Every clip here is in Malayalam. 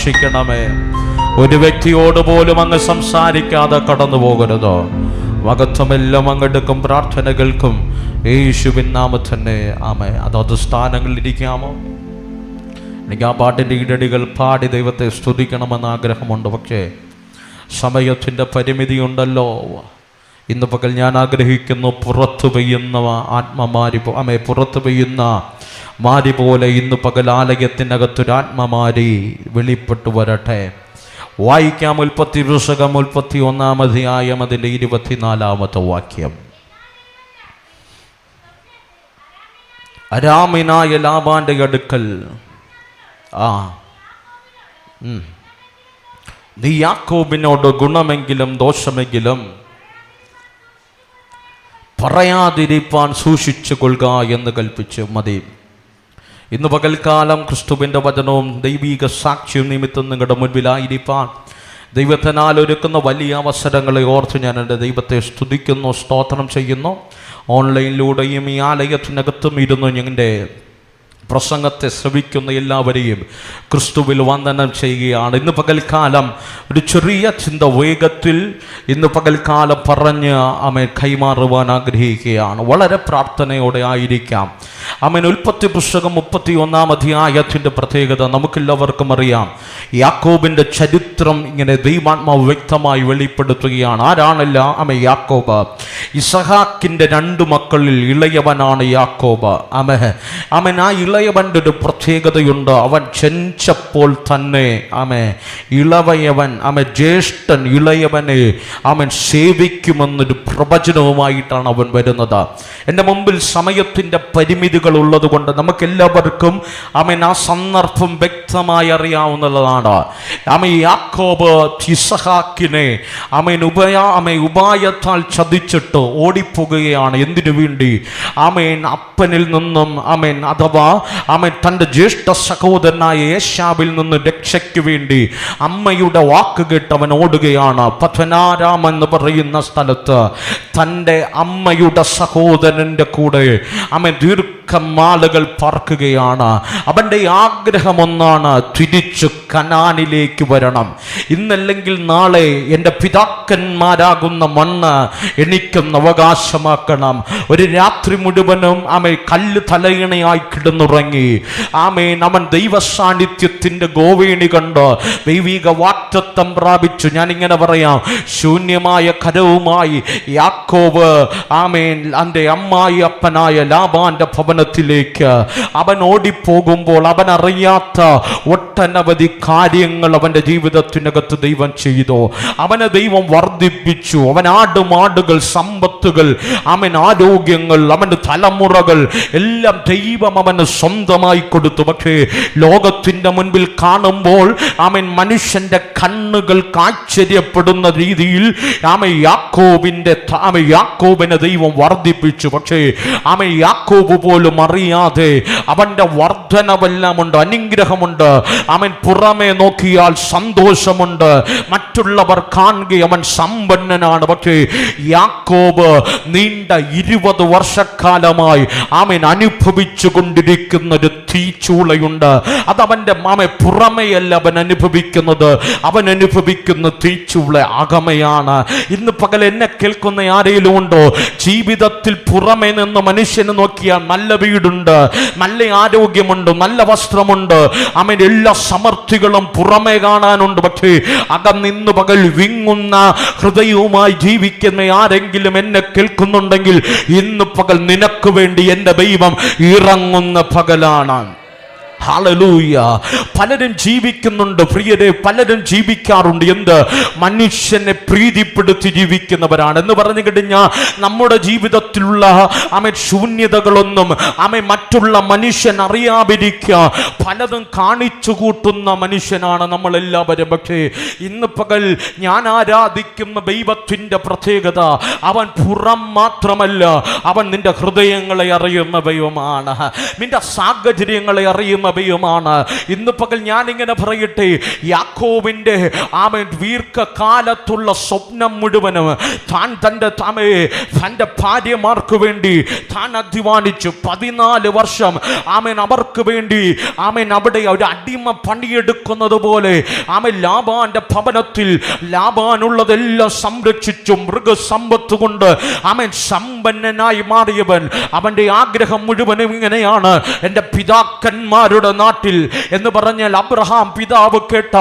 സ്പർശിക്കണമേ. ഒരു വ്യക്തിയോട് പോലും അങ്ങ് സംസാരിക്കാതെ കടന്നു പോകരുതോ. മഹത്വമെല്ലാം അങ്ങെടുക്കും പ്രാർത്ഥനകൾക്കും യേശുവിൻ നാമത്തിൽ തന്നെ ആമേൻ. അതത് സ്ഥാനങ്ങളിൽ ഇരിക്കാമോ? എനിക്ക് ആ പാട്ടിൻ്റെ ഈടടികൾ പാടി ദൈവത്തെ സ്തുതിക്കണമെന്ന് ആഗ്രഹമുണ്ട്. പക്ഷേ സമയത്തിൻ്റെ പരിമിതിയുണ്ടല്ലോ. ഇന്ന് പകൽ ഞാൻ ആഗ്രഹിക്കുന്നു, പുറത്തു പെയ്യുന്ന ആത്മമാരി പുറത്തു പെയ്യുന്ന മാരി പോലെ ഇന്ന് പകൽ ആലയത്തിനകത്തൊരാത്മമാരി വെളിപ്പെട്ടു വരട്ടെ. വായിക്കാം ഉൽപ്പത്തി പുസ്തകം 31-ാം അധ്യായം അതിൻ്റെ 24-ാമത്തെ വാക്യം. അരാമിനായ ലാബാന്റെ അടുക്കൽ നീ യാക്കോബിനോട് ഗുണമെങ്കിലും ദോഷമെങ്കിലും പറയാതിരിപ്പാൻ സൂക്ഷിച്ചു കൊള്ളുക എന്ന് കൽപ്പിച്ച് മതി. ഇന്ന് പകൽക്കാലം ക്രിസ്തുവിൻ്റെ വചനവും ദൈവിക സാക്ഷ്യം നിമിത്തം നിങ്ങളുടെ മുൻപിലായിരിക്കാൻ ദൈവത്തിനാൽ ഒരുക്കുന്ന വലിയ അവസരങ്ങളെ ഓർത്ത് ഞാൻ എൻ്റെ ദൈവത്തെ സ്തുതിക്കുന്നു, സ്തോത്രം ചെയ്യുന്നു. ഓൺലൈനിലൂടെയും ഈ ആലയത്തിനകത്തും ഇരുന്നു ഞങ്ങളുടെ പ്രസംഗത്തെ ശ്രവിക്കുന്ന എല്ലാവരെയും ക്രിസ്തുവിൽ വന്ദനം ചെയ്യുകയാണ്. ഇന്ന് പകൽക്കാലം ഒരു ചെറിയ ചിന്ത വേഗത്തിൽ ഇന്ന് പകൽക്കാലം പറഞ്ഞ് ആമേൻ കൈമാറുവാൻ ആഗ്രഹിക്കുകയാണ്. വളരെ പ്രാർത്ഥനയോടെ ആയിരിക്കാം. ആമേൻ. ഉൽപ്പത്തി പുസ്തകം 31-ാം അധ്യായത്തിൻ്റെ പ്രത്യേകത നമുക്കെല്ലാവർക്കും അറിയാം. യാക്കോബിൻ്റെ ചരിത്രം ഇങ്ങനെ ദൈവാത്മാവ് വ്യക്തമായി വെളിപ്പെടുത്തുകയാണ്. ആരാണല്ല ആമേൻ? യാക്കോബ്. ഇസഹാക്കിൻ്റെ 2 മക്കളിൽ ഇളയവനാണ് യാക്കോബ്. ആമേൻ. ആ ഇളയവൻ്റെ ഒരു പ്രത്യേകതയുണ്ട്. അവൻ ജനിച്ചപ്പോൾ തന്നെ ഇളവയവൻ ജ്യേഷ്ഠൻ ഇളയവനെ അവൻ സേവിക്കുമെന്നൊരു പ്രവചനവുമായിട്ടാണ് അവൻ വരുന്നത്. എൻ്റെ മുമ്പിൽ സമയത്തിൻ്റെ പരിമിതികൾ ഉള്ളത് കൊണ്ട് നമുക്കെല്ലാവർക്കും ആ സന്ദർഭം വ്യക്തമായി അറിയാവുന്നതാണ്. യാക്കോബ് ഇസഹാക്കിനെ ഉപായത്താൽ ചതിച്ചിട്ട് ഓടിപ്പോകുകയാണ്. എന്തിനു വേണ്ടി? അപ്പനിൽ നിന്നും അഥവാ തൻ്റെ ജ്യേഷ്ഠ സഹോദരനായ ഏശാവിൽ നിന്ന് രക്ഷയ്ക്ക് വേണ്ടി അമ്മയുടെ വാക്ക് കേട്ട് അവൻ ഓടുകയാണ്. പത്മനാരാം എന്ന് പറയുന്ന സ്ഥലത്ത് തൻ്റെ അമ്മയുടെ സഹോദരൻ്റെ കൂടെ ദീർഘമാളുകൾ പാർക്കുകയാണ്. അവൻ്റെ ആഗ്രഹം ഒന്നാണ്, തിരിച്ചു കനാനിലേക്ക് വരണം. ഇന്നല്ലെങ്കിൽ നാളെ എൻ്റെ പിതാക്കന്മാരാകുന്ന മണ്ണ് എനിക്കൊന്ന് അവകാശമാക്കണം. ഒരു രാത്രി മുഴുവനും കല്ല് തലയിണയായി കിടന്നുറങ്ങി. അവൻ ദൈവ സാന്നിധ്യത്തിൻ്റെ ഗോവേണി കണ്ട് ദൈവിക വാക്തത്വം പ്രാപിച്ചു. ഞാനിങ്ങനെ പറയാം, ശൂന്യമായ കരവുമായി യാക്കോബ് തൻ്റെ അമ്മായി അപ്പനായ ലാബാന്റെ ഭവനത്തിലേക്ക് അവൻ ഓടിപ്പോകുമ്പോൾ അവൻ അറിയാത്ത ഒട്ടനവധി കാര്യങ്ങൾ അവൻ്റെ ജീവിതത്തിനകത്ത് ദൈവം ചെയ്തു. അവനെ ദൈവം വർദ്ധിപ്പിച്ചു. അവൻ ആടുമാടുകൾ, സമ്പത്തുകൾ, ആരോഗ്യങ്ങൾ, അവൻ്റെ തലമുറകൾ എല്ലാം ദൈവം അവന് സ്വന്തമായി കൊടുത്തു. പക്ഷേ ലോകത്തിൻ്റെ മുൻപിൽ കാണുമ്പോൾ മനുഷ്യന്റെ കണ്ണുകൾക്ക് ആശ്ചര്യപ്പെടുന്ന രീതിയിൽ യാക്കോബിനെ ദൈവം വർദ്ധിപ്പിച്ചു. പക്ഷേ യാക്കോബ് പോലും അറിയാതെ അവന്റെ വർധനവെല്ലാം ഉണ്ട്, അനുഗ്രഹമുണ്ട്. പുറമെ നോക്കിയാൽ സന്തോഷമുണ്ട്, മറ്റുള്ളവർ കാണുക അവൻ സമ്പന്നനാണ്. പക്ഷേ യാക്കോബ് നീണ്ട 20 വർഷക്കാലമായി അനുഭവിച്ചു കൊണ്ടിരിക്കുന്ന ഒരു തീച്ചൂളയുണ്ട്. അത് അവന്റെ പുറമെയല്ല അവൻ അനുഭവിക്കുന്നത്, അവൻ അനുഭവിക്കുന്ന തീച്ചൂള അകമയാണ്. ഇന്ന് പകൽ എന്നെ കേൾക്കുന്ന ആരെങ്കിലും ഉണ്ടോ? ജീവിതത്തിൽ പുറമെ നിന്ന് മനുഷ്യന് നോക്കിയാൽ നല്ല വീടുണ്ട്, നല്ല ആരോഗ്യമുണ്ട്, നല്ല വസ്ത്രമുണ്ട്, എല്ലാ സമൃദ്ധികളും പുറമെ കാണാനുണ്ട്. പക്ഷേ അകം നിന്ന് പകൽ വിങ്ങുന്ന ഹൃദയവുമായി ജീവിക്കുന്ന ആരെങ്കിലും എന്നെ കേൾക്കുന്നുണ്ടെങ്കിൽ ഇന്ന് പകൽ നിനക്ക് വേണ്ടി എൻ്റെ ദൈവം ഇറങ്ങുന്ന പകലാണ്. ഹല്ലേലൂയ. പലരും ജീവിക്കുന്നുണ്ട് പ്രിയരെ, പലരും ജീവിക്കാറുണ്ട്. എന്ത്? മനുഷ്യനെ പ്രീതിപ്പെടുത്തി ജീവിക്കുന്നവരാണ്. എന്ന് പറഞ്ഞു കഴിഞ്ഞാൽ നമ്മുടെ ജീവിതത്തിലുള്ള ശൂന്യതകളൊന്നും മറ്റുള്ള മനുഷ്യൻ അറിയാതിരിക്കുക പലതും കാണിച്ചു കൂട്ടുന്ന മനുഷ്യനാണ് നമ്മളെല്ലാവരും. പക്ഷേ ഇന്ന് പകൽ ഞാൻ ആരാധിക്കുന്ന ദൈവത്തിൻ്റെ പ്രത്യേകത, അവൻ പുറം മാത്രമല്ല, അവൻ നിന്റെ ഹൃദയങ്ങളെ അറിയുന്ന ദൈവമാണ്, നിന്റെ സാഹചര്യങ്ങളെ അറിയുന്ന സഭയുമാണ്. ഇന്ന് പകൽ ഞാനിങ്ങനെ പറയട്ടെ, യാക്കോബിന്റെ ദീർഘകാലത്തുള്ള സ്വപ്നം മുഴുവനും താൻ തൻ്റെ ഭാര്യമാർക്ക് വേണ്ടി താൻ അധ്വാനിച്ചു. 14 വർഷം അവർക്ക് വേണ്ടി അവിടെ ഒരു അടിമ പണിയെടുക്കുന്നത് പോലെ ലാബാന്റെ ഭവനത്തിൽ ലാബാനുള്ളതെല്ലാം സംരക്ഷിച്ചു. മൃഗസമ്പത്ത് കൊണ്ട് സമ്പന്നനായി മാറിയവൻ. അവന്റെ ആഗ്രഹം മുഴുവനും ഇങ്ങനെയാണ്, എൻ്റെ പിതാക്കന്മാരുടെ നാട്ടിൽ എന്ന് പറഞ്ഞാൽ അബ്രഹാം പിതാവ് കേട്ട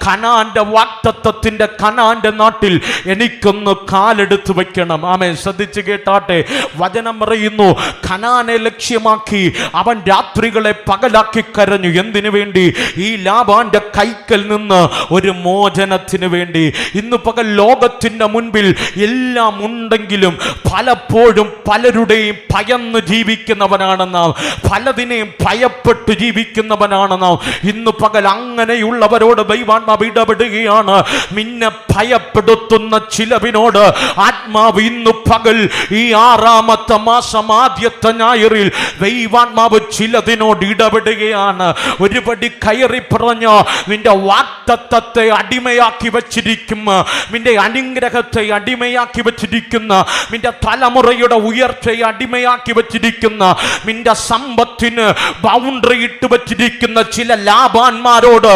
കനാന്റെ വാഗ്ദത്തത്തിന്റെ കനാന്റെ നാട്ടിൽ എനിക്കൊന്ന് കാലെടുത്ത് വെക്കണം. ശ്രദ്ധിച്ച് കേട്ടാട്ടെ, വചനം പറയുന്നു, കനാനെ ലക്ഷ്യമാക്കി അവൻ രാത്രികളെ പകലാക്കി കരഞ്ഞു. എന്തിനു വേണ്ടി? ഈ ലാബാന്റെ കൈക്കൽ നിന്ന് ഒരു മോചനത്തിന് വേണ്ടി. ഇന്ന് പകൽ ലോകത്തിന്റെ മുൻപിൽ എല്ലാം ഉണ്ടെങ്കിലും പലപ്പോഴും പലരുടെയും ഭയന്ന് ജീവിക്കുന്നവനാണ് നാം, പലതിനെയും ഭയപ്പെട്ട് ജീവിക്കുന്നവനാണ് നാം. ഇന്ന് പകൽ അങ്ങനെയുള്ളവരോട് ദൈവാത്മാവ് ഇടപെടുകയാണ്. നിന്നെ ഭയപ്പെടുത്തുന്ന ചിലവിനോട് ആത്മാവ് ഇന്ന് പകൽ ഈ 6-ാമത്തെ മാസം ആദ്യത്തെ ഞായറിൽ ദൈവാത്മാവ് ചിലതിനോട് ഇടപെടുകയാണ്. ഒരുപടി കയറി പറഞ്ഞ നിന്റെ വാഗ്ദത്തത്തെ അടിമയാക്കി വച്ചിരിക്കുന്ന, നിന്റെ അനുഗ്രഹത്തെ അടിമയാക്കി വച്ചിരിക്കുന്ന, നിന്റെ തലമുറയുടെ ഉയർച്ചയെ അടിമയാക്കി വച്ചിരിക്കുന്ന, നിന്റെ സമ്പത്തിന് ബൗണ്ടറി ഇട്ട് വച്ചിരിക്കുന്ന ചില ലാബാന്മാരോട്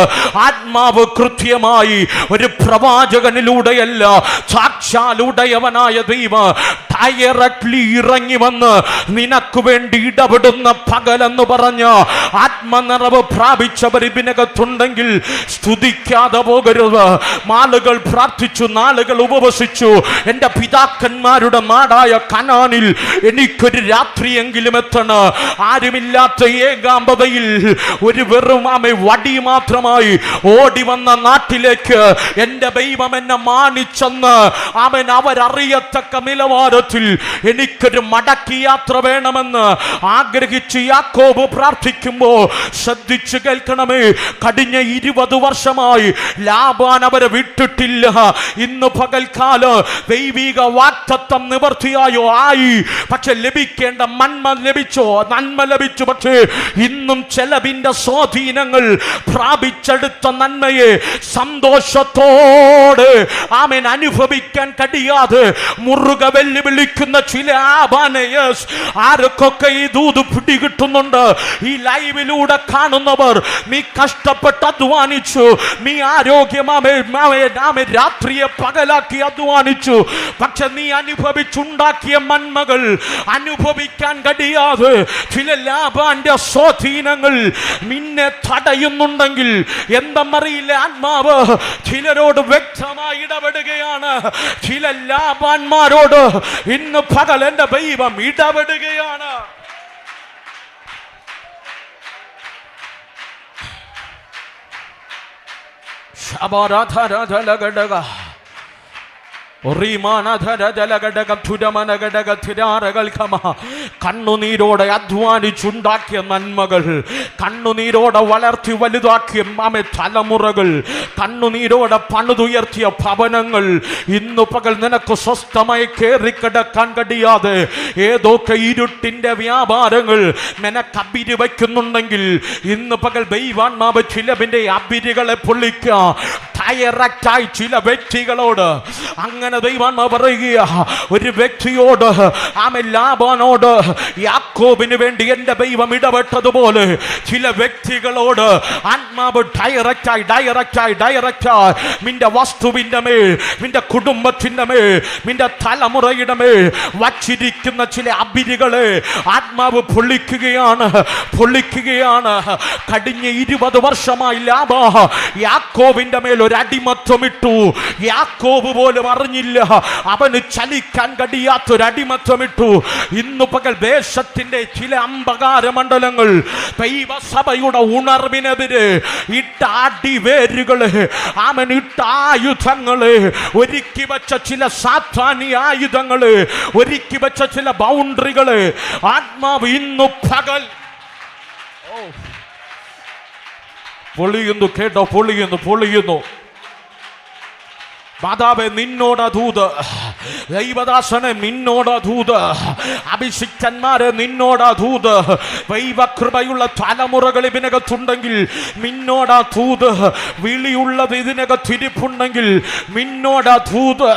ആത്മാവ് കൃത്യമായി ഒരു പ്രവാചകനിലൂടെയല്ല, സാക്ഷാലുടയവനായ ദൈവം ഡയറക്ട്ലി ഇറങ്ങി വന്ന് നിനക്ക് വേണ്ടി ഇടപെടുന്ന പകലെന്ന് പറഞ്ഞ ആത്മനിറവ് പ്രാപിച്ചവർ ഇതിനകത്തുണ്ടെങ്കിൽ സ്തുതിക്കാതെ പോകരുത്. നാളുകൾ പ്രാർത്ഥിച്ചു, നാളുകൾ ഉപവസിച്ചു. എൻ്റെ പിതാക്കന്മാരുടെ നാടായ കനാനിൽ എനിക്കൊരു രാത്രിയെങ്കിലും എത്തണം. ആരുമില്ലാത്ത ഏകാന്തതയിൽ ഒരു വെറും വടി മാത്രമായി ഓടി വന്ന നാട്ടിലേക്ക് എൻ്റെ ദൈവം എന്നെ മാനിച്ചെന്ന് അവരറിയത്തക്ക നിലവാരത്തിൽ എനിക്കൊരു മടക്കി യാത്ര വേണമെന്ന് ആഗ്രഹിച്ച് യാക്കോബ് പ്രാർത്ഥിക്കുമ്പോൾ ശ്രദ്ധിച്ചു കേൾക്കണമേ, കഴിഞ്ഞ 20 വർഷമായി ലാബാൻ അവരെ വിട്ടിട്ടില്ല. ഇന്ന് പകൽക്കാലം ദൈവിക വാഗ്ദത്തം നിവർത്തിയായോ ആയി, പക്ഷെ ലഭിക്കേണ്ട നന്മ ലഭിച്ചു. പക്ഷേ ഇന്നും ചെലവിന്റെ സ്വാധീനങ്ങൾ പ്രാപിച്ചെടുത്ത നന്മയെ സന്തോഷത്തോടെ അനുഭവിക്കാൻ കഴിയാതെ മുറുകെ വെല്ലുവിളിക്കുന്ന ചില ആർക്കൊക്കെ ഈ ദൂത് പിടികിട്ടുന്നുണ്ട്? ഈ ലൈവിലൂടെ കാണുന്നവർ, നീ കഷ്ടപ്പെട്ട് അധ്വാനിച്ചു, നീ ആരോഗ്യമാമേ രാത്രിയെ പകലാക്കി അധ്വാനിച്ചു, പക്ഷെ നീ അനുഭവിച്ചുണ്ടാക്കിയ നന്മകൾ അനുഭവിക്കാൻ കഴിയാതെ ചില ലാബാന്റെ സ്വാധീനങ്ങൾ നിന്നെ തടയുന്നുണ്ടെങ്കിൽ എന്തെന്നറിയില്ല, ആത്മാവ് ചിലരോട് വ്യക്തമായി ഇടപെടുകയാണ്. ചില ലാബാന്മാരോട് ഇന്ന് പകൽ എൻ്റെ ദൈവം ഇടപെടുകയാണ്. കണ്ണുനീരോടെ അധ്വാനിച്ചുണ്ടാക്കിയ നന്മകൾ, കണ്ണുനീരോടെ വളർത്തി വലുതാക്കിയ തലമുറകൾ, കണ്ണുനീരോടെ പണിതുയർത്തിയ ഭവനങ്ങൾ ഇന്നു പകൽ നിനക്ക് സ്വസ്ഥമായി കയറിക്കിടക്കാൻ കഴിയാതെ ഏതൊക്കെ ഇരുട്ടിന്റെ വ്യാപാരങ്ങൾ നിനക്ക് അബിരി വയ്ക്കുന്നുണ്ടെങ്കിൽ ഇന്ന് പകൽ ദൈവാത്മാവ് ചിലവിന്റെ അബിരികളെ പൊള്ളിക്കുക. ഡയറക്റ്റായി ചില വ്യക്തികളോട് അങ്ങനെ ദൈവാത്മാവ് പറയുക, ഒരു വ്യക്തിയോട് ലാബാനോട് യാക്കോബിന് വേണ്ടി എൻ്റെ ദൈവം ഇടപെട്ടതുപോലെ ചില വ്യക്തികളോട് ആത്മാവ് ഡയറക്റ്റായി നിന്റെ വസ്തുവിൻ്റെ മേൽ, നിന്റെ കുടുംബത്തിൻ്റെ മേൽ, നിന്റെ തലമുറയുടെ മേൽ വച്ചിരിക്കുന്ന ചില അബിരികളെ ആത്മാവ് പൊള്ളിക്കുകയാണ്. കഴിഞ്ഞ 20 വർഷമായി ലാബാ യാക്കോബിന്റെ മേൽ ഒരു അടിമത്വമിട്ടു. യാക്കോബ് പോലും അറിഞ്ഞില്ല, അവന് ചലിക്കാൻ കഴിയാത്തൊരടിമത്വമിട്ടു. ഇന്നു പകൽ ദേശത്തിന്റെ ചില അന്ധകാര മണ്ഡലങ്ങൾ ദൈവസഭയുടെ ഉണർവിനെതിരെ ഇട്ട അടിവേരുകള്, ഇട്ട ആയുധങ്ങള്, ഒരുക്കി വെച്ച ചില സാത്താനി ആയുധങ്ങള്, ഒരുക്കി വെച്ച ചില ബൗണ്ടറികള് ആത്മാവ് ഇന്നു പകൽ പൊളിയുന്നു. കേട്ടോ, പൊളിയുന്നു. മാതാവേ നിന്നോട് ദൂത്, ദൈവദാസനെ നിന്നോട് ദൂത്, അഭിഷിക്തന്മാരെ നിന്നോട് ദൂത്, ദൈവകൃപയുള്ള തലമുറകൾ ഇതിനകത്തുണ്ടെങ്കിൽ നിന്നോട് ദൂത്, വിളിയുള്ളത് ഇതിനകത്തിരിപ്പുണ്ടെങ്കിൽ നിന്നോട് ദൂത്.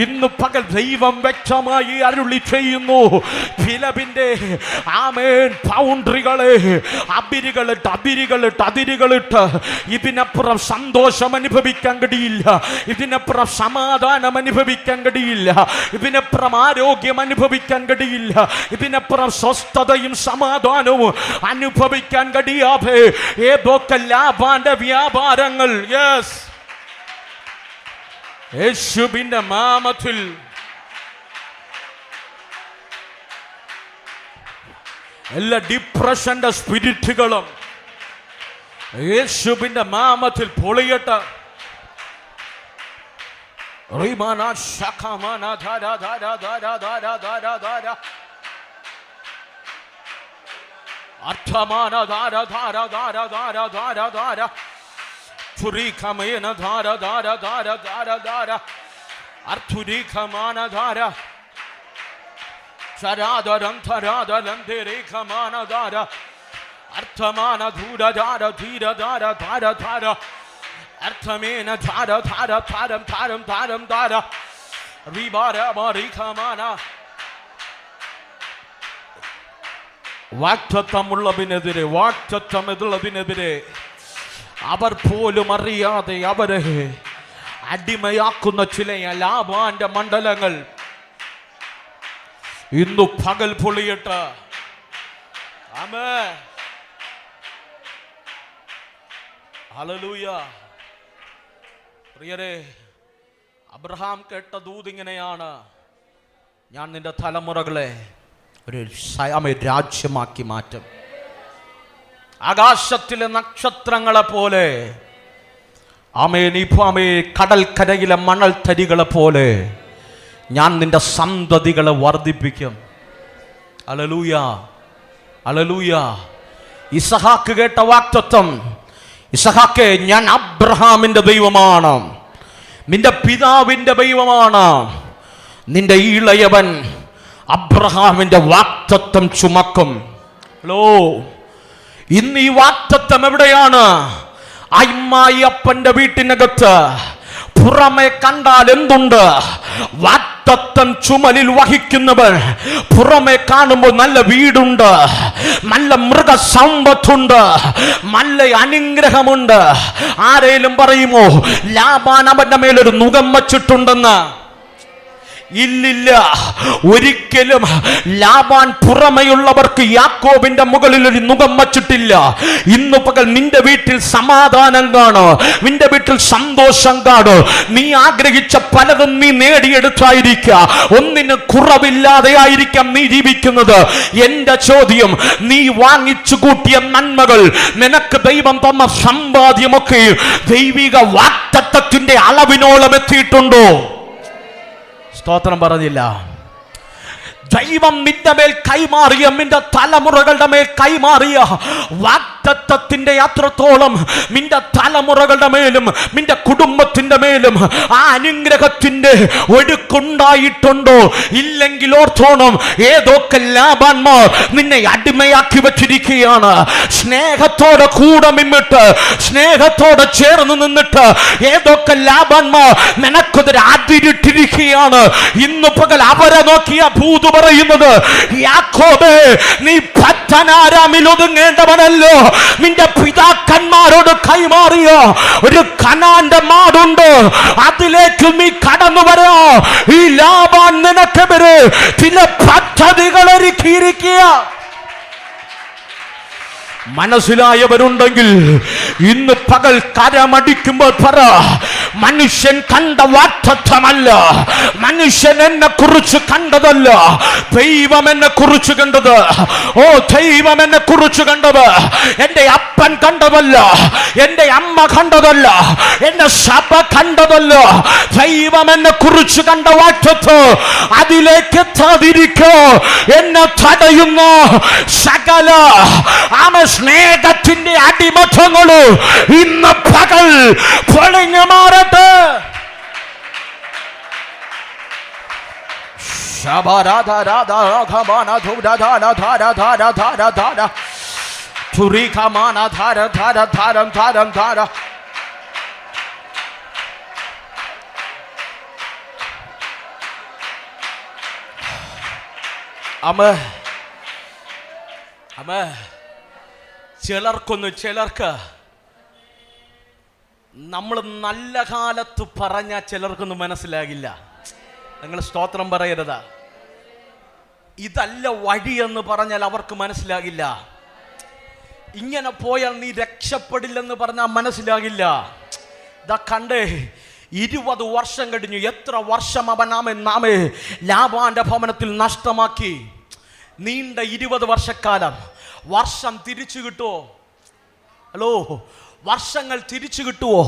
ഇന്ന് പകൽ ദൈവം വ്യക്തമായി അരുളി ചെയ്യുന്നു, ഫിലിപ്പിന്റെ ആമേൻ ബൗണ്ടറികളെ അതിരുകളിട്ട് ഇതിനപ്പുറം സന്തോഷം അനുഭവിക്കാൻ കഴിയില്ല, ഇതിനപ്പുറം സമാധാനം അനുഭവിക്കാൻ കഴിയില്ല, ഇതിനപ്പുറം ആരോഗ്യം അനുഭവിക്കാൻ കഴിയില്ല, ഇതിനപ്പുറം സ്വസ്ഥതയും സമാധാനവും അനുഭവിക്കാൻ കഴിയാതെ ഏതൊക്കെ ലാഭാന്റെ വ്യാപാരങ്ങൾ യേശുവിന്റെ നാമത്തിൽ എല്ലാ ഡിപ്രഷന്റെ സ്പിരിറ്റുകളും യേശുവിന്റെ നാമത്തിൽ പൊളിയട്ടെ. റിമാന ശഖമന ധര ധര ധര ധര ധര ധര അർത്ഥമാന ധാര ധാര ധാര ധാര ധാര ധാര ചുരീഖമേന ധാര ധാര ധാര ധാര ധാര അർത്ഥുരീഖമാന ധാര ശരാധരം ധരാധരം ധരേഖമാന ധാര അർത്ഥമാന ധൂര ധാര ധീര ധാര ധാര ധാര അർത്ഥമേന ധാര ധാര ധാരം ധാരം ധാരം ധാര റിബാര ബറിഖമാന. വാക്തത്വമുള്ളതിനെതിരെ വാക്തത്വമുള്ളതിനെതിരെ അവർ പോലും അറിയാതെ അവരെ അടിമയാക്കുന്ന ചില ലാഭാന്റെ മണ്ഡലങ്ങൾ ഇന്നു പകൽ പൊളിയട്ടെ. ആമേൻ, ഹല്ലേലൂയ. പ്രിയരെ, അബ്രഹാം കേട്ട ദൂത് ഇങ്ങനെയാണ്, ഞാൻ നിന്റെ തലമുറകളെ ഒരു രാജ്യമാക്കി മാറ്റും, ആകാശത്തിലെ നക്ഷത്രങ്ങളെ പോലെ, കടൽക്കരയിലെ മണൽത്തരികളെ പോലെ ഞാൻ നിന്റെ സന്തതികളെ വർദ്ധിപ്പിക്കും. Hallelujah, hallelujah. ഇസഹാക്ക് കേട്ട വാഗ്ദത്തം, ഇസഹാക്കേ, ഞാൻ അബ്രഹാമിന്റെ ദൈവമാണ്, നിന്റെ പിതാവിന്റെ ദൈവമാണ്, നിന്റെ ഇളയവൻ അബ്രഹാമിന്റെ വാഗ്ദത്തം ചുമക്കും. ഹലോ, ഇന്ന് ഈ വാഗ്ദത്തം എവിടെയാണ്? അമ്മായി അപ്പന്റെ വീട്ടിനകത്ത്. പുറമെ കണ്ടാൽ എന്തുണ്ട്? വാഗ്ദത്തം ചുമലിൽ വഹിക്കുന്നവർ പുറമെ കാണുമ്പോൾ നല്ല വീടുണ്ട്, നല്ല മൃഗസമ്പത്തുണ്ട്, നല്ല അനുഗ്രഹമുണ്ട്. ആരേലും പറയുമോ ലാബാൻ അവന്റെ മേലൊരു നുകം വച്ചിട്ടുണ്ടെന്ന്? ഇല്ലില്ല, ഒരിക്കലും ലാബാൻ പുറമെയുള്ളവർക്ക് യാക്കോബിന്റെ മുകളിൽ ഒരു നുകം വച്ചിട്ടില്ല. ഇന്നു പകൽ നിന്റെ വീട്ടിൽ സമാധാനം കാണോ, നിന്റെ വീട്ടിൽ സന്തോഷം കാണോ. നീ ആഗ്രഹിച്ച പലതും നീ നേടിയെടുത്തായിരിക്കാം, ഒന്നിന് കുറവില്ലാതെ ആയിരിക്കാം നീ ജീവിക്കുന്നത്. എന്റെ ചോദ്യം, നീ വാങ്ങിച്ചു കൂട്ടിയ നന്മകൾ, നിനക്ക് ദൈവം തന്ന സമ്പാദ്യമൊക്കെ ദൈവിക വാഗ്ദത്തത്തിന്റെ അളവിനോളം എത്തിയിട്ടുണ്ടോ? സ്തോത്രം പറഞ്ഞില്ല. ദൈവം നിന്റെ മേൽ കൈമാറിയ, നിന്റെ തലമുറകളുടെ മേൽ കൈമാറിയ വാഗ്ദത്തത്തിന്റെ അത്രത്തോളം നിന്റെ തലമുറകളുടെ മേലും നിന്റെ കുടുംബത്തിന്റെ മേലും ആ അനുഗ്രഹത്തിന്റെ ഒഴുക്കുണ്ടായിട്ടുണ്ടോ? ഇല്ലെങ്കിൽ ഓർത്തോണം, ഏതൊക്കെ ലാബാന്മാർ നിന്നെ അടിമയാക്കി വെച്ചിരിക്കുകയാണ്. സ്നേഹത്തോടെ കൂടെ നിന്നിട്ട്, സ്നേഹത്തോടെ ചേർന്ന് നിന്നിട്ട് ഏതൊക്കെ ലാബാന്മാർ നിനക്കൊരു അതിരിട്ടിരിക്കുകയാണ്. ഇന്ന് പകൽ അവരെ നോക്കിയ ഭൂതു പറയുന്നത്, യാക്കോബേ, നീ പത്തനാരാമിൽ ഒതുങ്ങേണ്ടവനല്ലോ, നിന്റെ പിതാക്കന്മാരോട് കൈമാറിയ ഒരു കനാന്റെ നാടുണ്ട്, അതിലേക്ക് നീ കടന്നു വരാ. ഈ ലാബാൻ നിനക്കെതിരെ ചില പദ്ധതികൾ ഒരുക്കിയിരിക്കുക. മനസ്സിലായവരുണ്ടെങ്കിൽ ഇന്ന് പകൽ കരമടിക്കുമ്പോൾ പറ, മനുഷ്യൻ കണ്ട വാഗ്ദത്തമല്ല, മനുഷ്യൻ എന്നെ കുറിച്ച് കണ്ടതല്ല, ദൈവം എന്നെ കുറിച്ച് കണ്ടത്. ഓ, ദൈവം എന്നെ കുറിച്ച് കണ്ടത് എന്റെ അപ്പൻ കണ്ടതല്ല, എന്റെ അമ്മ കണ്ടതല്ല, എന്റെ സഭ കണ്ടതല്ല. ദൈവം എന്നെ കുറിച്ച് കണ്ട വാഗ്ദത്തം അതിലേക്ക് എത്താതിരിക്കോ എന്നെ തടയുന്ന സകല സ്നേഹത്തിന്റെ അടിമത്തങ്ങള് ഇന്ന് പകൽ പൊളിഞ്ഞു മാറട്ടെ. Shabarada Rada Kamana Thuda Dhara Dhara Dhara Dhara Dhara Turi Kamana Dhara Dhara Dhara Dhara Dhara. Amen. Amen. ചിലർക്ക് നമ്മൾ നല്ല കാലത്ത് പറഞ്ഞ ചിലർക്കൊന്നും മനസ്സിലാകില്ല. നിങ്ങൾ സ്തോത്രം പറയരുത്. ഇതല്ല വഴിയെന്ന് പറഞ്ഞാൽ അവർക്ക് മനസ്സിലാകില്ല. ഇങ്ങനെ പോയാൽ നീ രക്ഷപ്പെടില്ലെന്ന് പറഞ്ഞാൽ മനസ്സിലാകില്ല. ഇതാ കണ്ടേ, 20 വർഷം കഴിഞ്ഞു. എത്ര വർഷം അവൻ നാമേ ലാബാന്റെ ഭവനത്തിൽ നഷ്ടമാക്കി. നീണ്ട 20 വർഷക്കാലം. വർഷം തിരിച്ചു കിട്ടുമോ? ഹലോ, വർഷങ്ങൾ തിരിച്ചു കിട്ടുമോ?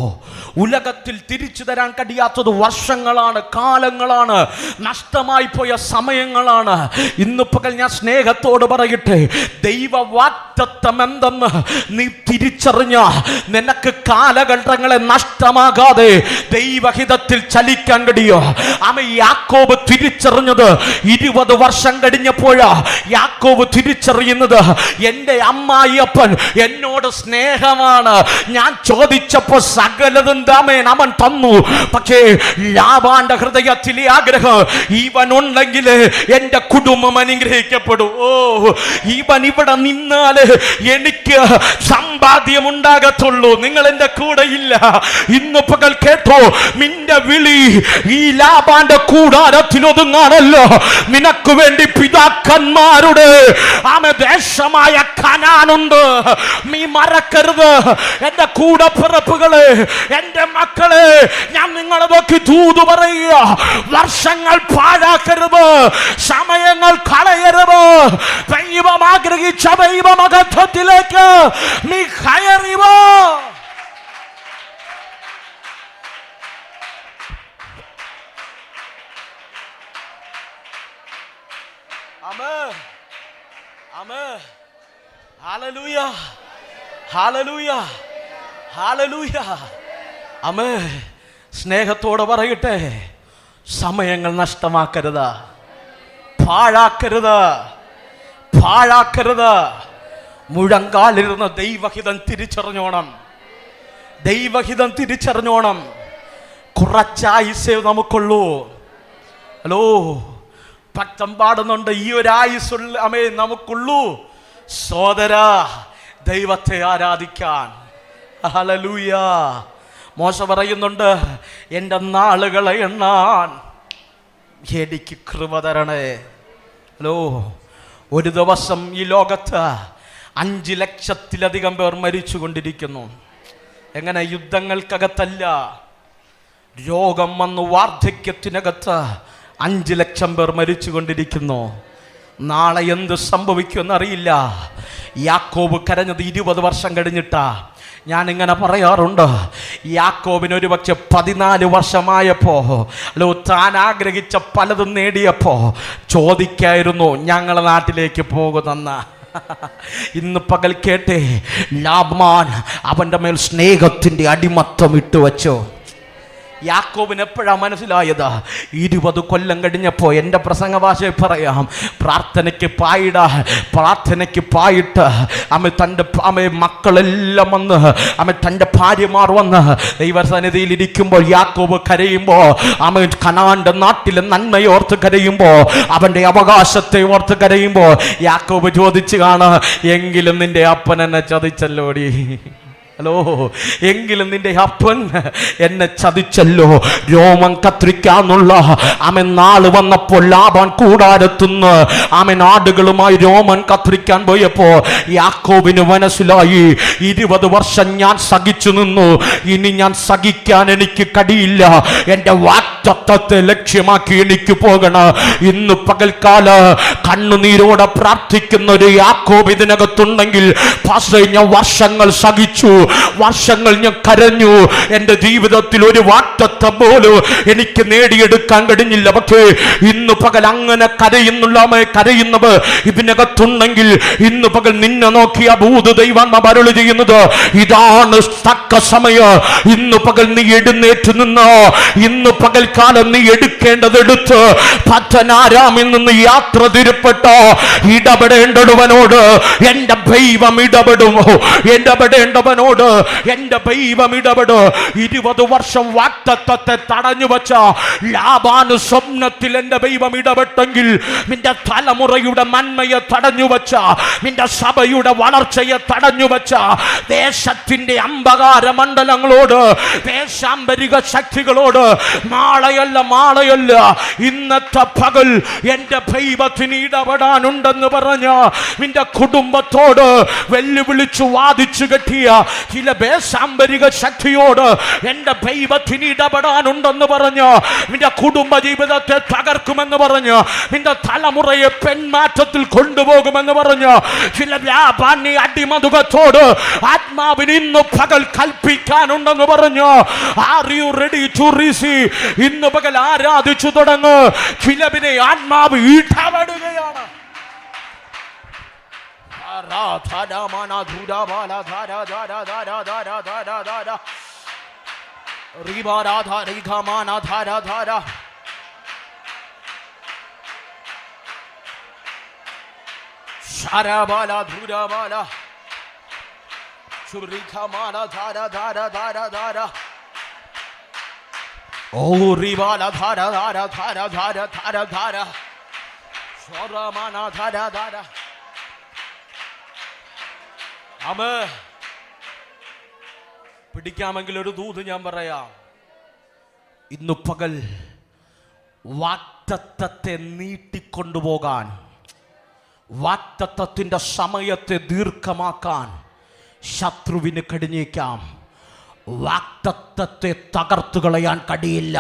ഉലകത്തിൽ തിരിച്ചു തരാൻ കഴിയാത്തത് വർഷങ്ങളാണ്, കാലങ്ങളാണ്, നഷ്ടമായി പോയ സമയങ്ങളാണ്. ഇന്ന് പകൽ ഞാൻ സ്നേഹത്തോട് പറയട്ടെ, ദൈവ വാഗ്ദത്തം എന്തെന്ന് നീ തിരിച്ചറിഞ്ഞ നിനക്ക് കാലഘട്ടങ്ങളെ നഷ്ടമാകാതെ ദൈവഹിതത്തിൽ ചലിക്കാൻ കഴിയോ? യാക്കോബ് തിരിച്ചറിഞ്ഞത് 20 വർഷം കഴിഞ്ഞപ്പോഴാ യാക്കോബ് തിരിച്ചറിയുന്നത്, എൻ്റെ അമ്മായിയപ്പൻ എന്നോട് സ്നേഹമാണ്. ഞാൻ ചോദിച്ചപ്പോൾ സകലതും അവൻ തന്നു. പക്ഷേ ലാബാന്റെ ഹൃദയത്തിലെ ആഗ്രഹം, ഇവൻ ഉണ്ടെങ്കിൽ എന്റെ കുടുംബം അനുഗ്രഹിക്കപ്പെടും. ഓ, ഇവൻ ഇവിടെ നിന്നാല് എനിക്ക് സമ്പാദ്യം ഉണ്ടാകത്തുള്ളൂ. നിങ്ങൾ എന്റെ കൂടെ ഇല്ല. ഇന്ന് പകൽ കേട്ടോ, നിന്റെ വിളി ഈ ലാബാന്റെ കൂടാരത്തിൽ ഒതുങ്ങാനല്ലോ. നിനക്ക് വേണ്ടി പിതാക്കന്മാരുടെ ദേശമായ കനാനുണ്ട്. നീ മറക്കരുത്. എന്റെ കൂടപ്പിറപ്പുകളെ, എന്റെ മക്കളെ, ഞാൻ നിങ്ങളെ നോക്കി ദൂത് പറയുക. വർഷങ്ങൾ പാഴാക്കരുത്, സമയങ്ങൾ കളയരുത്. ദൈവം ആഗ്രഹിച്ച ദൈവമഹത്വത്തിലേക്ക് നീ കയറി വാ. ആമേൻ, ആമേൻ, ഹല്ലേലൂയ, ഹല്ലേലൂയ, ഹല്ലേലൂയ. ആമേൻ. സ്നേഹത്തോടെ പറയട്ടെ, സമയങ്ങൾ നഷ്ടമാക്കരുത്, പാഴാക്കരുത്, പാഴാക്കരുത്. മുഴങ്കാലിരുന്ന് ദൈവഹിതം തിരിച്ചറിഞ്ഞോണം, ദൈവഹിതം തിരിച്ചറിഞ്ഞോണം. കുറച്ചായുസേ നമുക്കുള്ളൂ. ഹലോ, ഭക്തം പാടുന്നുണ്ട്, ഈ ഒരു ആയുസുള്ള നമുക്കുള്ളൂ സോദര ദൈവത്തെ ആരാധിക്കാൻ. ഹല്ലേലൂയ. മോശ പറയുന്നുണ്ട്, എൻ്റെ നാളുകളെ എണ്ണാൻ എനിക്ക് കൃപ തരണേ. ഹലോ, ഒരു ദിവസം ഈ ലോകത്ത് 5 ലക്ഷത്തിലധികം പേർ മരിച്ചു കൊണ്ടിരിക്കുന്നു. എങ്ങനെ? യുദ്ധങ്ങൾക്കകത്തല്ല, രോഗം വന്നു വാർദ്ധക്യത്തിനകത്ത് 5 ലക്ഷം പേർ മരിച്ചു കൊണ്ടിരിക്കുന്നു. നാളെ എന്ത് സംഭവിക്കുമെന്നറിയില്ല. യാക്കോബ് കരഞ്ഞത് 20 വർഷം കഴിഞ്ഞിട്ടാ. ഞാനിങ്ങനെ പറയാറുണ്ട്, യാക്കോബിന് ഒരു പക്ഷെ 14 വർഷമായപ്പോ, അല്ലോ, താൻ ആഗ്രഹിച്ച പലതും നേടിയപ്പോ ചോദിക്കായിരുന്നു, ഞങ്ങളെ നാട്ടിലേക്ക് പോകുന്ന. ഇന്ന് പകൽ കേട്ടേ, ലാബാൻ അവന്റെ മേൽ സ്നേഹത്തിന്റെ അടിമത്തം ഇട്ടുവച്ചു. യാക്കോബിന് എപ്പോഴാണ് മനസ്സിലായത്? 20 കൊല്ലം കഴിഞ്ഞപ്പോൾ. എൻ്റെ പ്രസംഗ ഭാഷയിൽ പറയാം, പ്രാർത്ഥനയ്ക്ക് പായിട്ട് തൻ്റെ മക്കളെല്ലാം വന്ന് തൻ്റെ ഭാര്യമാർ വന്ന് ദൈവസന്നിധിയിൽ ഇരിക്കുമ്പോൾ യാക്കോബ് കരയുമ്പോൾ, കനാന്റെ നാട്ടിലെ നന്മയോർത്ത് കരയുമ്പോൾ, അവൻ്റെ അവകാശത്തെ ഓർത്ത് കരയുമ്പോൾ യാക്കോബ് ചോദിച്ചു കാണാ, എങ്കിലും നിന്റെ അപ്പൻ എന്നെ ചതിച്ചല്ലോടി. ഹലോ, എങ്കിലും നിന്റെ അപ്പൻ എന്നെ ചതിച്ചല്ലോ. രോമം കത്രിക്കാന്നുള്ള നാള് വന്നപ്പോൾ ലാബാൻ കൂടാരത്തുനിന്ന് ആടുകളുമായി രോമൻ കത്രിക്കാൻ പോയപ്പോ യാക്കോബിന് മനസ്സിലായി, 20 വർഷം ഞാൻ സഹിച്ചു നിന്നു, ഇനി ഞാൻ സഹിക്കാൻ എനിക്ക് കഴിയില്ല. എൻ്റെ വാഗ്ദത്തത്തെ ലക്ഷ്യമാക്കി എനിക്ക് പോകണം. ഇന്ന് പകൽക്കാല കണ്ണുനീരോടെ പ്രാർത്ഥിക്കുന്ന ഒരു യാക്കോബ് ഇതിനകത്തുണ്ടെങ്കിൽ, ഞാൻ വർഷങ്ങൾ സഹിച്ചു, വർഷങ്ങൾ ഞാൻ കരഞ്ഞു, എൻ്റെ ജീവിതത്തിൽ ഒരു വാഗ്ദത്തം പോലും എനിക്ക് നേടിയെടുക്കാൻ കഴിഞ്ഞില്ല. പക്ഷേ ഇന്ന് പകൽ അങ്ങനെ കരയുന്നവർ ഇതിനകത്തുണ്ടെങ്കിൽ, ഇന്ന് പകൽ നിന്നെ നോക്കിയ ഭൂത ദൈവം അരുളി ചെയ്യുന്നത്, ഇതാണ് തക്ക സമയം. ഇന്ന് പകൽ നീ എഴുന്നേറ്റ് നിന്നോ. ഇന്ന് പകൽ പകൽക്കാലം നീ എടുക്കേണ്ടതെടുത്ത് പത്തനാരാമിൽ നിന്ന് യാത്ര തിരുപ്പെട്ടോ. ഇടപെടേണ്ടവനോട് എന്റെ ദൈവം ഇടപെടുമോ? ഇടപെടേണ്ടവനോട് എന്റെ ദൈവം ഇടപെടും. 20 വർഷം വാഗ്ദത്തത്തെ തടഞ്ഞു വച്ച ലാബാന് സ്വപ്നത്തിൽ എന്റെ ദൈവം ഇടപെട്ടെങ്കിൽ നിന്റെ തലമുറയുടെ നന്മയെ തടഞ്ഞു വച്ച, നിന്റെ സഭയുടെ വളർച്ചയെ തടഞ്ഞു വച്ച ദേശത്തിന്റെ അന്ധകാര മണ്ഡലങ്ങളോട്, ദേശാന്തരിക ശക്തികളോട് നാളെയല്ല ഇന്നത്തെ പകൽ എന്റെ ദൈവത്തിന് ഇടപെടാനുണ്ടെന്ന് പറഞ്ഞ നിന്റെ കുടുംബത്തോട് വെല്ലുവിളിച്ചു വാദിച്ചു കെട്ടിയ ചില ദേശാന്തരിക ശക്തിയോട് എന്റെ ദൈവത്തിന് ഇടപെടാനുണ്ടെന്ന് പറഞ്ഞ് നിന്റെ കുടുംബ ജീവിതത്തെ തകർക്കുമെന്ന് പറഞ്ഞ് നിന്റെ തലമുറയെ പെൺമാറ്റത്തിൽ കൊണ്ടുപോകുമെന്ന് പറഞ്ഞ് ചില വ്യാപാരി അടിമതുകത്തോട് ആത്മാവിന് ഇന്ന് പകൽ കൽപ്പിക്കാനുണ്ടെന്ന് പറഞ്ഞു. Are you ready to receive? ഇന്ന് പകൽ ആരാധിച്ചു തുടങ്ങ്. ചിലവിനെ ആത്മാവ് ഇടപെടുകയാണ്. Oh, Rivala Dhara Dhara Dhara Dhara Dhara Dhara Shoramana Dhara Dhara. Amen. പിടിക്കാമെങ്കിൽ ഒരു ദൂത് ഞാൻ പറയാം. ഇന്നു പകൽ വാഗ്ദത്തത്തെ നീട്ടിക്കൊണ്ടുപോകാൻ, വാഗ്ദത്തത്തിന്റെ സമയത്തെ ദീർഘമാക്കാൻ ശത്രുവിന് കഴിഞ്ഞേക്കാം. വാഗ്ദത്തത്തെ തകർത്തു കളയാൻ കഴിയില്ല.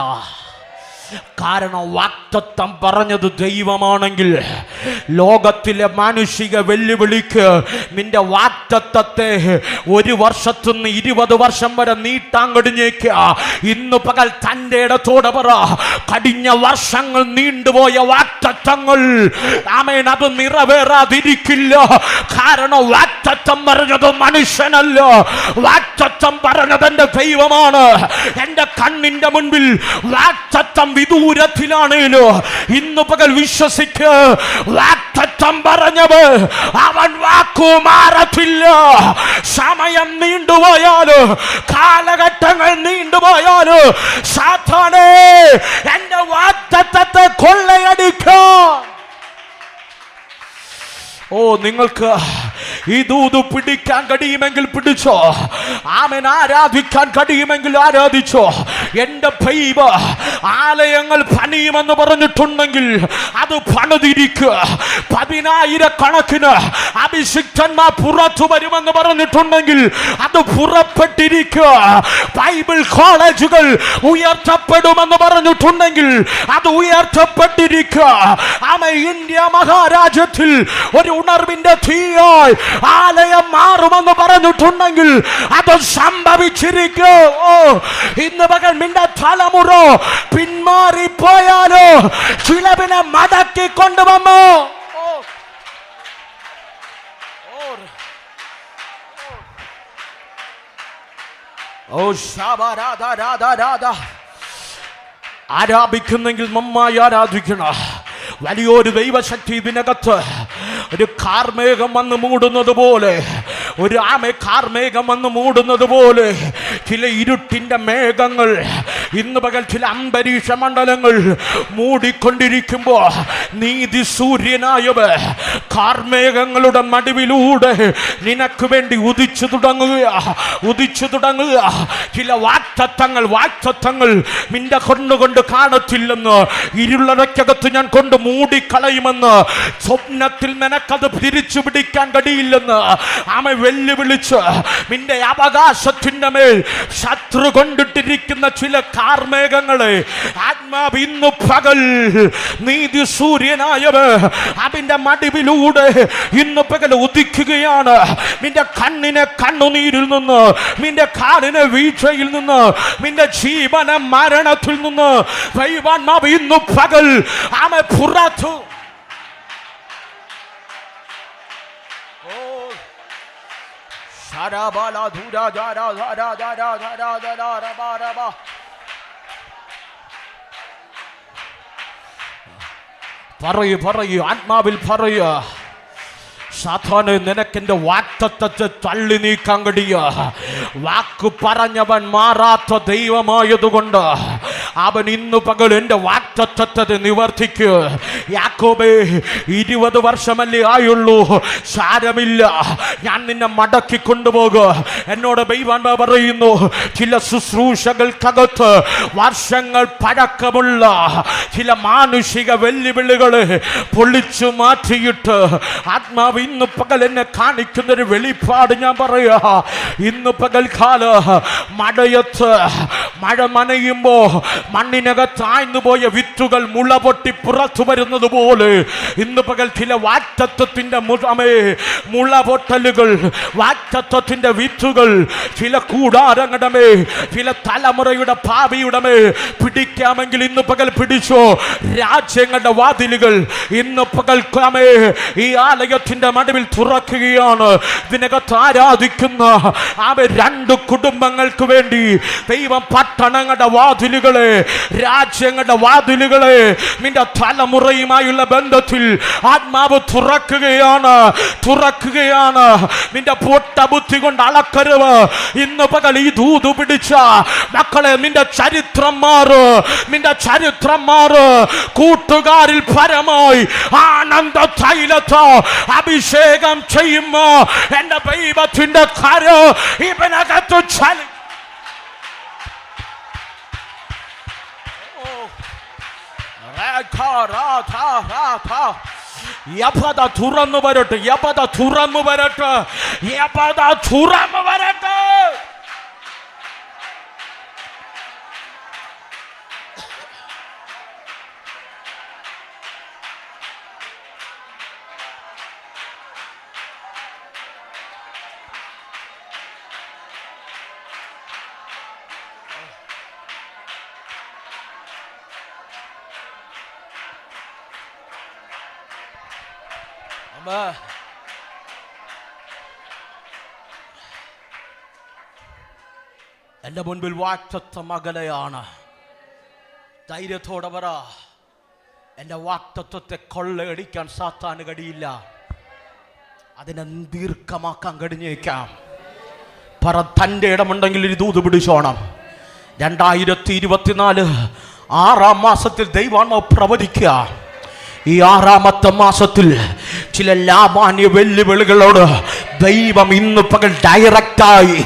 കാരണം വാഗ്ദത്തം പറഞ്ഞത് ദൈവമാണെങ്കിൽ ലോകത്തിലെ മാനുഷിക വെല്ലുവിളിക്ക് നിന്റെ വാഗ്ദത്തത്തെ 1 വർഷത്തുനിന്ന് 20 വർഷം വരെ നീട്ടാൻ കഴിഞ്ഞേക്ക. ഇന്ന് പകൽ തൻ്റെ ഇടത്തോടെ പറ, കഴിഞ്ഞ വർഷങ്ങൾ നീണ്ടുപോയ വാഗ്ദത്തങ്ങൾ ആമേൻ അത് നിറവേറാതിരിക്കില്ല. കാരണം വാഗ്ദത്തം പറഞ്ഞത് മനുഷ്യനല്ല, വാഗ്ദത്തം പറഞ്ഞത് എന്റെ ദൈവമാണ്. എന്റെ കണ്ണിന്റെ മുൻപിൽ വാഗ്ദത്തം വിദൂരത്തിലാണേലോ ഇന്ന് പകൽ വിശ്വസിക്ക്. വാഗ്ദത്തം പറഞ്ഞത് അവൻ വാക്കു മാറത്തില്ല. സമയം നീണ്ടുപോയാലോ, കാലഘട്ടങ്ങൾ നീണ്ടുപോയാലോ, സാത്താനേ എന്റെ വാഗ്ദത്തത്തെ കൊള്ളയടിക്കാൻ. ഓ, നിങ്ങൾക്ക് ഈ ദൂത് പിടിക്കാൻ കഴിയുമെങ്കിൽ പിടിച്ചോ. ആമേൻ. ആരാധിക്കാൻ കഴിയുമെങ്കിൽ ആരാധിച്ചോ. എന്റെ ദൈവ ആലയങ്ങൾ പണിയുമെന്ന് പറഞ്ഞിട്ടുണ്ടെങ്കിൽ അത് പണിതിരിക്കുക. 10,000 കണക്കിന് അഭിഷിക്തന്മാർ പുറത്തു വരുമെന്ന് പറഞ്ഞിട്ടുണ്ടെങ്കിൽ അത് പുറപ്പെട്ടിരിക്കുക. ബൈബിൾ കോളേജുകൾ ഉയർത്തപ്പെടുമെന്ന് പറഞ്ഞിട്ടുണ്ടെങ്കിൽ അത് ഉയർത്തപ്പെട്ടിരിക്കുക. ആമേൻ. ഇന്ത്യ മഹാരാജ്യത്തിൽ ഒരു ഉണർവിന്റെ തീയായി ആലയം മാറുമെന്ന് പറഞ്ഞിട്ടുണ്ടെങ്കിൽ അത് സംഭവിച്ചിരിക്കും. ഓ, ഇന്ന് പകൽ നിന്റെ തലമുറ പിന്മാറിപ്പോയാലോ ചിലവിനെ മടക്കി കൊണ്ടുവന്നോ. ഓ ശബരാധ രാധ രാധ. ആരാധിക്കുന്നെങ്കിൽ നന്നായി ആരാധിക്കണം. വലിയൊരു ദൈവശക്തി ഇതിനകത്ത് ഒരു കാർമേഘം വന്ന് മൂടുന്നത് പോലെ, ഒരു കാർമേഘം വന്ന് മൂടുന്നത് പോലെ ചില ഇരുട്ടിന്റെ മേഘങ്ങൾ ഇന്ന് പകൽ ചില അന്തരീക്ഷ മണ്ഡലങ്ങൾ മൂടിക്കൊണ്ടിരിക്കുമ്പോൾ നീതി സൂര്യനായവ കാർമേഘങ്ങളുടെ നടുവിലൂടെ നിനക്ക് വേണ്ടി ഉദിച്ചു തുടങ്ങുക. ചില വാഗ്ദത്തങ്ങൾ നിന്റെ കൊണ്ടുകൊണ്ട് കാണത്തില്ലെന്ന്, ഇരുളറയ്ക്കകത്ത് ഞാൻ കൊണ്ട് മൂടിക്കളയുമെന്ന്, സ്വപ്നത്തിൽ നിനക്കത് തിരിച്ചു പിടിക്കാൻ കഴിയില്ലെന്ന് ആമ വെല്ലുവിളിച്ച് നിന്റെ അവകാശത്തിന്റെ മേൽ ശത്രു കൊണ്ടിട്ടിരിക്കുന്ന ചില കാർമേഘങ്ങളെ ആത്മാവ് ഇന്ന് പകൽ നീതി സൂര്യനായവ അതിന്റെ മടിവിലൂടെ ഇന്ന് പകൽ ഉദിക്കുകയാണ്. നിന്റെ കണ്ണിനെ കണ്ണുനീരിൽ നിന്ന്, നിന്റെ കാലിനെ വീഴ്ചയിൽ നിന്ന്, നിന്റെ ജീവന മരണത്തിൽ നിന്ന് ദൈവാത്മാവ് ഇന്ന് പകൽ ആമ പുറത്തു. പറയൂ ആത്മാവിൽ പറയൂ. സാധാരണ നിനക്കെന്റെ വാഗ്ദത്തത്തെ തള്ളി നീക്കാൻ കഴിയ വാക്ക് പറഞ്ഞവൻ മാറാത്ത ദൈവമായതുകൊണ്ട് അവൻ ഇന്നു പകൽ എൻ്റെ വാഗ്ദത്തത്തെ നിവർത്തിക്കൂ. യാക്കോബേ, 20 വർഷമല്ലേ ആയുള്ളൂ, സാരമില്ല, ഞാൻ നിന്നെ മടക്കി കൊണ്ടുപോകും. എന്നോട് ദൈവം പറയുന്നു, ചില ശുശ്രൂഷകൾക്കകത്ത് വർഷങ്ങൾ പഴക്കമുള്ള ചില മാനുഷിക വെല്ലുവിളികളെ പൊളിച്ചു മാറ്റിയിട്ട് ആത്മാവ് ഇന്ന് പകൽ എന്നെ കാണിക്കുന്നൊരു വെളിപ്പാട് ഞാൻ പറയാ. ഇന്ന് പകൽക്കാല മഴയത്ത് മഴ നനയുമ്പോ മണ്ണിനകത്താഴ്ന്നു പോയ വിത്തുകൾ മുള പൊട്ടി പുറത്തു വരുന്നത് പോലെ ഇന്ന് പകൽ ചില വാഗ്ദത്തത്തിന്റെ മുള പൊട്ടലുകൾ, വാഗ്ദത്തത്തിന്റെ വിത്തുകൾ ചില കൂടാരങ്ങളുടെ മേ, ചില തലമുറയുടെ ഭാവിയുടെ മേ പിടിക്കാമെങ്കിൽ ഇന്ന് പകൽ പിടിച്ചോ. രാജ്യങ്ങളുടെ വാതിലുകൾ ഇന്ന് പകൽക്കാമേ ഈ ആലയത്തിന്റെ മടവിൽ തുറക്കുകയാണ്. ഇതിനകത്ത് ആരാധിക്കുന്ന 2 കുടുംബങ്ങൾക്ക് വേണ്ടി ദൈവം പട്ടണങ്ങളുടെ വാതിലുകളെ, രാജ്യങ്ങളുടെ വാതിലുകളെ നിന്റെ തലമുറയുമായുള്ള ബന്ധത്തിൽ ആത്മാവ് തുറക്കുകയാണ്. നിന്റെ പൊട്ട ബുദ്ധി കൊണ്ട് അളക്കരുത്. ഇന്ന് പകൽ ഈ ദൂത് പിടിച്ച മക്കളെ, നിന്റെ ചരിത്രം മാറ്. കൂട്ടുകാരിൽ പരമായി ആനന്ദ തൈലത്തോ അഭിഷേകം ചെയ്യുമ്പോ എന്റെ ദൈവത്തിന്റെ കരം ഇവനകത്ത് ചലി. യപത തുറന്നു വരട്ടെ. എന്റെ മുൻപിൽ വാഗ്ദത്തം അകലെയാണ്. ധൈര്യത്തോടെ പറ, എന്റെ വാഗ്ദത്തത്തെ കൊള്ളയടിക്കാൻ സാത്താന് കഴിയില്ല. അതിനെ ദീർഘമാക്കാൻ കഴിഞ്ഞേക്കാം. പറ, തൻ്റെ ഇടമുണ്ടെങ്കിൽ ഒരു ദൂത് പിടിച്ചോണം. 2024 6 മാസത്തിൽ ദൈവാത്മാവ് പ്രവചിക്കുക. ഈ 6ാമത്തെ മാസത്തിൽ ചില ലാഭാന്യ വെല്ലുവിളികളോട് ദൈവം ഇന്ന് പകൽ ഡയറക്റ്റായി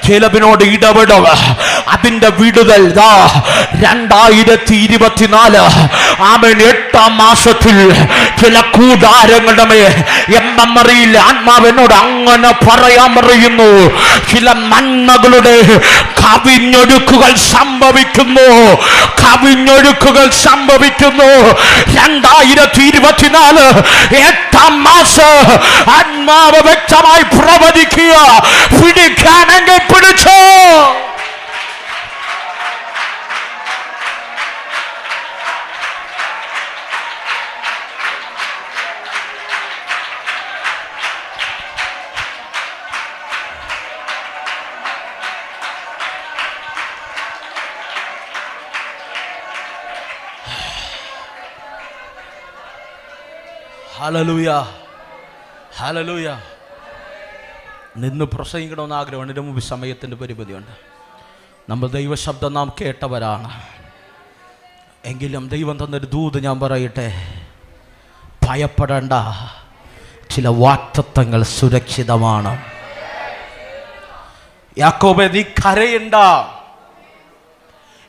ചിലവിനോട് ഇടപെടുക. അതിന്റെ വിടുതൽ 2024 8ാം മാസത്തിൽ ചില കൂടാരങ്ങളുടെ മേൽ എന്നറിയില്ല, ആത്മാവിനോട് അങ്ങനെ പറയാൻ പറയുന്നു. ചില നന്മകളുടെ കവിഞ്ഞൊഴുക്കുകൾ സംഭവിക്കുന്നു. 2024 8ാം മാസം ആത്മാവ് വ്യക്തമായി പ്രവചിക്കുക. പിടിക്കാനെങ്കിൽ പിടിച്ചോ. Hallelujah, hallelujah. നിന്ന് പ്രസംഗിക്കണമെന്ന് ആഗ്രഹമുണ്ട്. ഇതിനു മുമ്പ് സമയത്തിൻ്റെ പരിമിതിയുണ്ട്. നമ്മൾ ദൈവശബ്ദം നാം കേട്ടവരാണ്. എങ്കിലും ദൈവം തന്നൊരു ദൂത് ഞാൻ പറയട്ടെ. ഭയപ്പെടേണ്ട, ചില വാഗ്ദത്തങ്ങൾ സുരക്ഷിതമാണ്. യാക്കോബേ, നീ കരയണ്ട.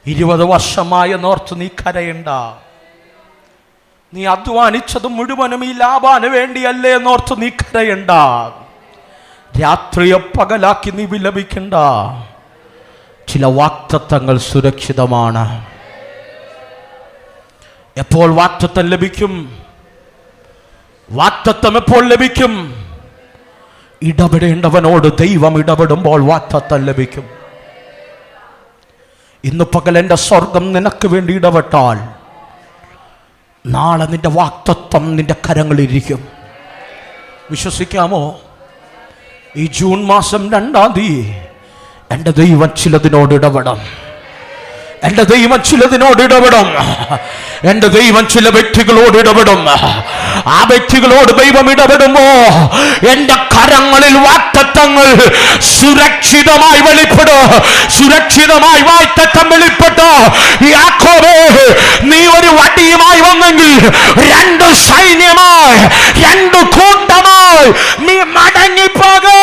20 വർഷമായെന്നോർത്ത് നീ കരയണ്ട. നീ അധ്വാനിച്ചത് മുഴുവനും ഈ ലാഭാന് വേണ്ടിയല്ലേ എന്നോർത്ത് നീ കരയണ്ട. രാത്രിയെ പകലാക്കി നീ വിലപിക്കണ്ട. ചില വാഗ്ദത്തങ്ങൾ സുരക്ഷിതമാണ്. എപ്പോൾ വാഗ്ദത്തം ലഭിക്കും? വാഗ്ദത്തം എപ്പോൾ ലഭിക്കും? ഇടപെടേണ്ടവനോട് ദൈവം ഇടപെടുമ്പോൾ വാഗ്ദത്തം ലഭിക്കും. ഇന്ന് പകൽ എൻ്റെ സ്വർഗം നിനക്ക് വേണ്ടി ഇടപെട്ടാൽ നാളെ നിന്റെ വാഗ്ദത്തം നിന്റെ കരങ്ങളിലിരിക്കും. വിശ്വസിക്കാമോ? ഈ ജൂൺ മാസം 2-ാം തീയതി എൻ്റെ ദൈവം ചിലതിനോട് ഇടപെടും. എന്റെ ദൈവം ചിലതിനോട് ഇടപെടും. എന്റെ ദൈവം ചില വ്യക്തികളോട് ഇടപെടും. ആ വ്യക്തികളോട് ദൈവം ഇടപെടുമ്പോ എന്റെ കരങ്ങളിൽ വാഗ്ദത്തങ്ങൾ സുരക്ഷിതമായി വെളിപ്പെടും. സുരക്ഷിതമായി വാഗ്ദത്തം വെളിപ്പെട്ടു. യാക്കോബേ, നീ ഒരു വടിയുമായി വന്നെങ്കിൽ രണ്ട് സൈന്യമായി, രണ്ട് കൂട്ടമായി നീ മടങ്ങിപ്പോകൂ.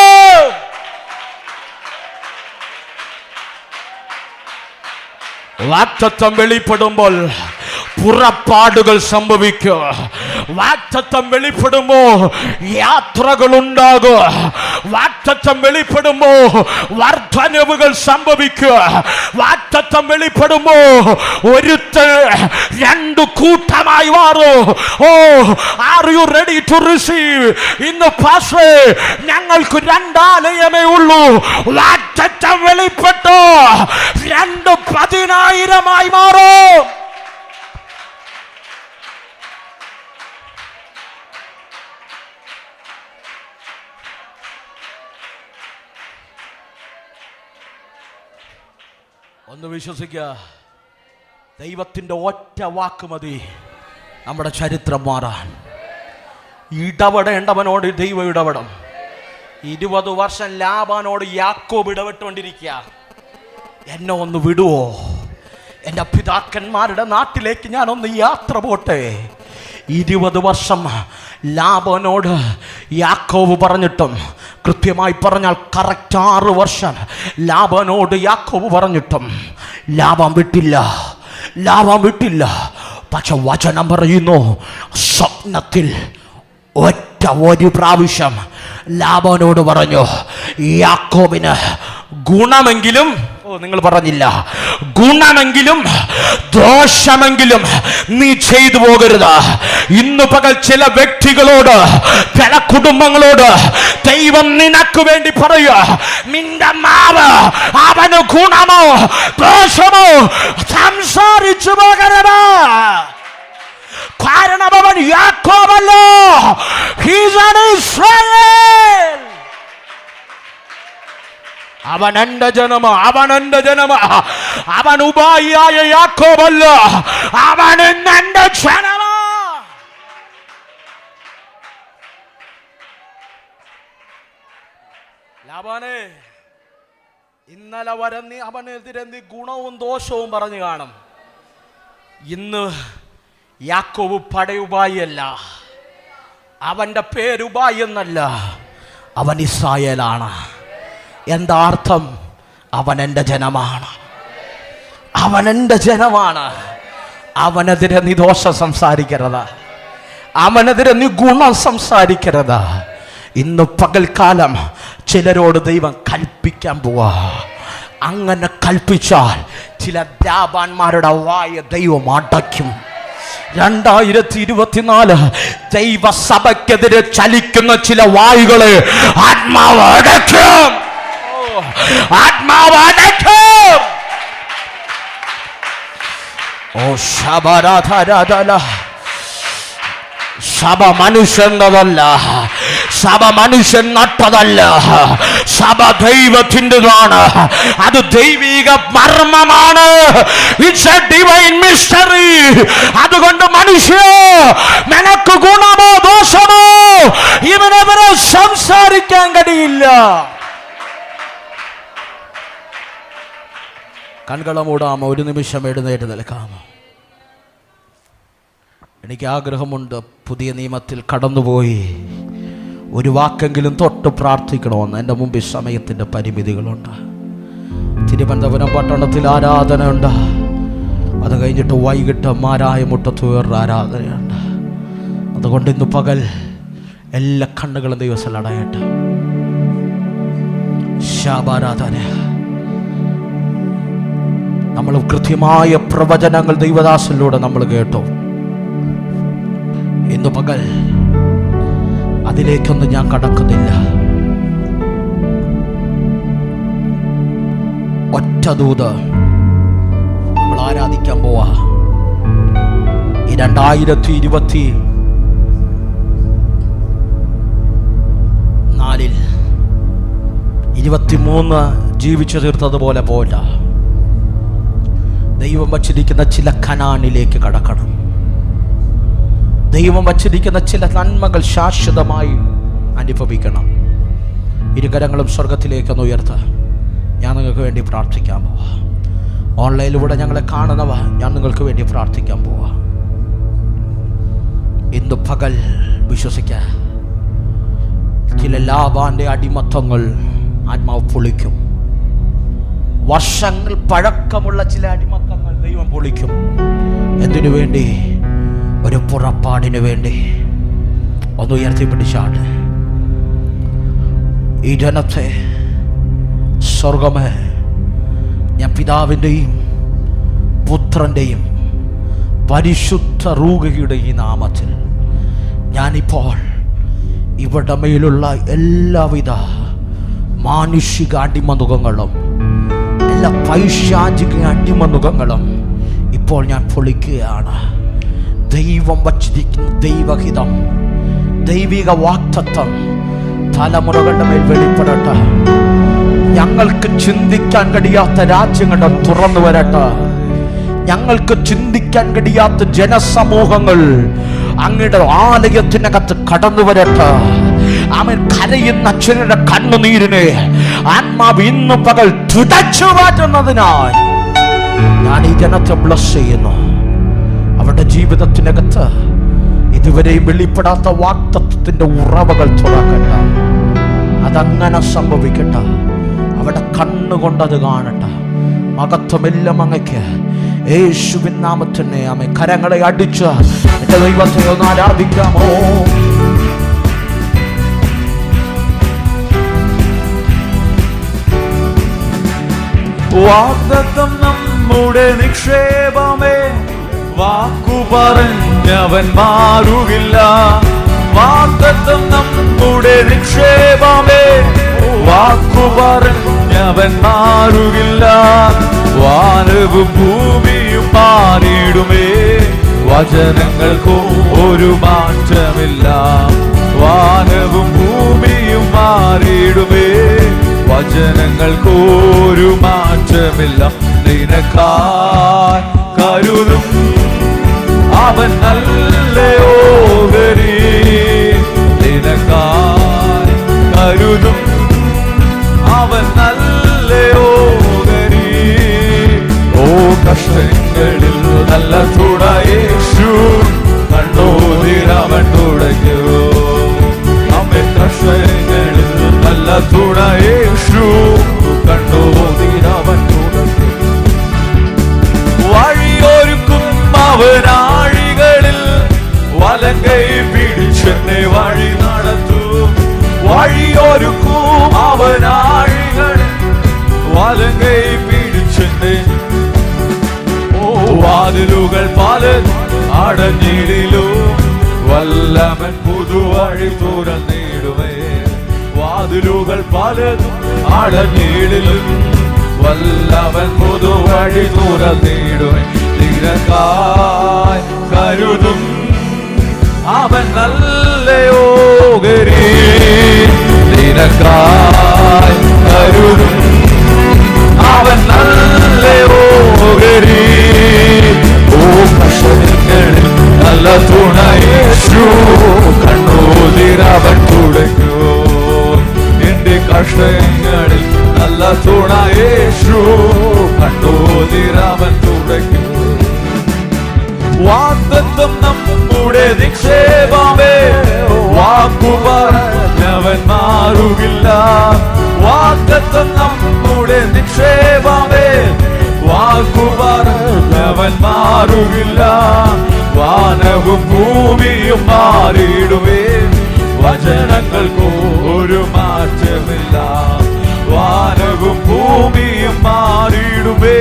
വാഗ്ദത്തം വെളിപ്പെടുമ്പോൾ പുറപ്പാടുകൾ സംഭവിക്കുക. വാഗ്ദത്തം വെളിപ്പെടുമ്പോ യാത്രകൾ ഉണ്ടാകുക. വാഗ്ദത്തം വെളിപ്പെടുമ്പോ വർദ്ധനവുകൾ സംഭവിക്കുക. വാഗ്ദത്തം വെളിപ്പെടുമ്പോ ഒരുത്തൻ രണ്ടു കൂട്ടമായി മാറും. Oh, are you ready to receive? ഇന്ന് പാസ്റ്റേ, ഞങ്ങൾക്ക് രണ്ടാലയമേ ഉള്ളൂ. വാഗ്ദത്തം വെളിപ്പെട്ടു, 2,10,000 മാറും. ഒന്ന് വിശ്വസിക്കുക, ദൈവത്തിൻ്റെ ഒറ്റ വാക്ക് മതി നമ്മുടെ ചരിത്രം മാറാൻ. ഇടപെടേണ്ടവനോട് ദൈവം ഇടപെടും. 20 വർഷം ലാബാനോട് യാക്കോബ് ഇടപെട്ടുകൊണ്ടിരിക്കുക. എന്നെ ഒന്ന് വിടുവോ? എൻ്റെ പിതാക്കന്മാരുടെ നാട്ടിലേക്ക് ഞാനൊന്ന് യാത്ര പോട്ടെ. 20 വർഷം ലാബാനോട് യാക്കോബ് പറഞ്ഞിട്ടും, കൃത്യമായി പറഞ്ഞാൽ കറക്റ്റ് 6 വർഷം ലാബാനോട് യാക്കോബ് പറഞ്ഞിട്ടും ലാബാൻ വിട്ടില്ല. പക്ഷെ വചനം പറയുന്നു, സ്വപ്നത്തിൽ ഒരു പ്രാവശ്യം ലാബാനോട് പറഞ്ഞു, യാക്കോബിന് ഗുണമെങ്കിലും, നിങ്ങൾ പറഞ്ഞില്ല, ഗുണമെങ്കിലും ദോഷമെങ്കിലും നീ ചെയ്തു പോകരുത്. ഇന്ന് പകൽ ചില വ്യക്തികളോട്, ചില കുടുംബങ്ങളോട് ദൈവം നിനക്ക് വേണ്ടി പറയുക, നിന്റെ മാവ് അവന് ഗുണമോ ദോഷമോ സംസാരിച്ചു പോകരുത്. കാരണം അവൻ യാക്കോബല്ലോ, ഹീസ് ആൻ ഇസ്രായേൽ. അവൻ എന്റെ ജനമ, അവൻ ഉപായിയായ യാക്കോബല്ല, അവൻ എന്റെ ജനമ. ലാബാനേ, ഇന്നലെ വരെ നീ അവനെതിരെ നീ ഗുണവും ദോഷവും പറഞ്ഞു കാണും. ഇന്ന് യാക്കോബ് പടയുപായിയല്ല, അവന്റെ പേരുപായി എന്നല്ല, അവൻ ഇസ്രായേലാണ്. എന്താ അർത്ഥം? അവൻ എൻ്റെ ജനമാണ്. അവനെതിരെ നീ ദോഷം സംസാരിക്കരുത്. അവനെതിരെ നീ ഗുണം സംസാരിക്കരുത്. ഇന്ന് പകൽക്കാലം ചിലരോട് ദൈവം കൽപ്പിക്കാൻ പോവാ. അങ്ങനെ കൽപ്പിച്ചാൽ ചില ലാബാന്മാരുടെ വായ ദൈവം അടയ്ക്കും. 2024 ദൈവസഭയ്ക്കെതിരെ ചലിക്കുന്ന ചില വായുകളെ ആത്മാവ് അടയ്ക്കും. ഓ ശബരാധരാധല. സഭ മനുഷ്യൻ്റെതല്ല, സഭ മനുഷ്യൻ നട്ടതല്ല, സഭ ദൈവത്തിൻ്റെതാണ്. അത് ദൈവിക മർമ്മമാണ്. It's a divine mystery. അതുകൊണ്ട് മനുഷ്യ, നിനക്ക് ഗുണമോ ദോഷമോ ഇവനെതിരെ സംസാരിക്കാൻ കഴിയില്ല. കൺകള മൂടാമോ? ഒരു നിമിഷം എഴുന്നേറ്റ് നിൽക്കാമോ? എനിക്ക് ആഗ്രഹമുണ്ട്, പുതിയ നിയമത്തിൽ കടന്നുപോയി ഒരു വാക്കെങ്കിലും തൊട്ട് പ്രാർത്ഥിക്കണമെന്ന്. എൻ്റെ മുമ്പിൽ സമയത്തിൻ്റെ പരിമിതികളുണ്ട്. തിരുവനന്തപുരം പട്ടണത്തിൽ ആരാധനയുണ്ട്. അത് കഴിഞ്ഞിട്ട് വൈകിട്ട് മാരായമുട്ടത്ത് വേറൊരു ആരാധനയുണ്ട്. അതുകൊണ്ട് ഇന്ന് പകൽ എല്ലാ കണ്ണുകളും ദൈവത്തിൽ അടയട്ടെ. ശാബാരാധന. നമ്മൾ കൃത്യമായ പ്രവചനങ്ങൾ ദൈവദാസനിലൂടെ നമ്മൾ കേട്ടു. ഇന്ന് പകൽ അതിലേക്കൊന്നും ഞാൻ കടക്കുന്നില്ല. ഒറ്റ ദൂത് നമ്മൾ ആരാധിക്കാൻ പോവാ. ഈ 2024 23 ജീവിച്ചു തീർത്തതുപോലെ പോല ദൈവം വച്ചിരിക്കുന്ന ചില കനാനിലേക്ക് കടക്കണം. ദൈവം വച്ചിരിക്കുന്ന ചില നന്മകൾ ശാശ്വതമായി അനുഭവിക്കണം. ഇരുകരങ്ങളും സ്വർഗത്തിലേക്കൊന്ന് ഉയർത്തുക. ഞാൻ നിങ്ങൾക്ക് വേണ്ടി പ്രാർത്ഥിക്കാൻ പോവാ. ഓൺലൈനിലൂടെ ഞങ്ങളെ കാണുന്നവ, ഞാൻ നിങ്ങൾക്ക് വേണ്ടി പ്രാർത്ഥിക്കാൻ പോവാ. ഇന്ന് പകൽ വിശ്വസിക്കുക, ചില ലാബാന്റെ അടിമത്തങ്ങൾ ആത്മാവ് പൊളിക്കും. വർഷങ്ങൾ പഴക്കമുള്ള ചില അടിമത്തങ്ങൾ ദൈവം പൊളിക്കും. എന്തിനു വേണ്ടി? ഒരു പുറപ്പാടിന് വേണ്ടി. ഒന്ന് ഉയർത്തിപ്പിടിച്ചാണ് ഈ ജനത്തെ. സ്വർഗമേ, ഞാൻ പിതാവിൻ്റെയും പുത്രൻ്റെയും പരിശുദ്ധ റൂഹയുടെ ഈ നാമത്തിൽ ഞാനിപ്പോൾ ഇവിടെ മേലുള്ള എല്ലാവിധ മാനുഷിക അടിമനുഖങ്ങളും എല്ലാ പൈശാചിക അടിമനുഖങ്ങളും ഇപ്പോൾ ഞാൻ പൊളിക്കുകയാണ്. ദൈവം വച്ചിരിക്കുന്ന ദൈവഹിതം, ദൈവിക വാക്തത്വം തലമുറകളുടെ മേൽ വെളിപ്പെടട്ടെ. ഞങ്ങൾക്ക് ചിന്തിക്കാൻ കഴിയാത്ത രാജ്യങ്ങൾ തുറന്നു വരട്ടെ. ഞങ്ങൾക്ക് ചിന്തിക്കാൻ കഴിയാത്ത ജനസമൂഹങ്ങൾ അങ്ങയുടെ ആലയത്തിനകത്ത് കടന്നു വരട്ടെ. അവൻ കരയുന്ന അച്ഛനുടെ കണ്ണുനീരിനെ ആത്മാവ് ഇന്ന് പകൽ തുടച്ചു മാറ്റുന്നതിനായി ഞാൻ ഈ ജനത്തെ ബ്ലസ് ചെയ്യുന്നു. അവരുടെ ജീവിതത്തിനകത്ത് ഇതുവരെയും വെളിപ്പെടാത്ത വാക്തത്വത്തിന്റെ ഉറവകൾ തുറക്കട്ടെ. അതങ്ങനെ സംഭവിക്കട്ടെ. അവിടെ കണ്ണുകൊണ്ടത് കാണട്ടെ. മഹത്വമെല്ലാം അങ്ങയ്ക്ക് യേശുവിൻ നാമത്തിൽ ആമേൻ. കരങ്ങളെ അടിച്ച് എന്റെ ദൈവത്തെ ഒന്ന് ആരാധിക്കാമോ? വാഗ്ദത്തം നമ്മുടെ നിക്ഷേപമേ, വാക്കു പറഞ്ഞവൻ മാറുകില്ല. വാഗ്ദത്തം നമ്മുടെ നിക്ഷേപമേ, വാക്കു പറഞ്ഞവൻ മാറുകില്ല. വാനവും ഭൂമിയും മാറിയിടുമേ, വചനങ്ങൾക്കോ ഒരു മാറ്റമില്ല. വാനവും ഭൂമിയും മാറിയിടുമേ, വചനങ്ങൾക്കൊരു മാറ്റമില്ല. നിനക്കായി കരുതും അവൻ നല്ലയോഹരി. നിനക്കായി കരുതും അവൻ നല്ലയോഹരി. ഓ കഷ്ടങ്ങളിൽ നല്ല തുടയേശു കണ്ണോതിരവൻ തുടയ്ക്കൂ. അവൻ കഷ്ടങ്ങളിൽ നല്ല തുടയേശു കണ്ണോതിരവൻ തുടയ്ക്കൂ. വഴിയൊരുക്കും അവനാഴികളിൽ വലങ്കൈ പിടിച്ചെന്നെ വഴി നടത്തും. വഴിയൊരുക്കും അവനാഴികളിൽ വലങ്കൈ പിടിച്ചെന്നെ. ഓ വാതിലുകൾ പലതും അടഞ്ഞിടിലും വല്ലവൻ പുതുവഴി തുറന്നിടുമേ. വാതിലുകൾ പലതും അടഞ്ഞിടിലും വല്ലവൻ പുതുവഴി തുറന്നിടുമേ. നിനക്കായി കരുതും അവൻ നല്ലയോഹരി. നിനക്കായി കരുതും അവൻ നല്ലയോഹരി. ഓ കഷ്ടങ്ങളിൽ നല്ല തുണയേശു കണ്ണുനീരവൻ തുടയ്ക്കൂ. എന്റെ കഷ്ടങ്ങളിൽ നല്ല തുണയേശു കണ്ണുനീരവൻ തുടയ്ക്കൂ. വാഗ്ദത്തം നമ്മുടെ നിക്ഷേപമേ, വാക്കു പറഞ്ഞവൻ മാറുകില്ല. വാഗ്ദത്തം നമ്മുടെ നിക്ഷേപമേ, വാക്കു പറഞ്ഞവൻ മാറുകില്ല. വാനവും ഭൂമിയും മാറിയിടുമേ, വചനങ്ങൾക്കോ ഒരു മാറ്റമില്ല. വാനവും ഭൂമിയും മാറിയിടുമേ,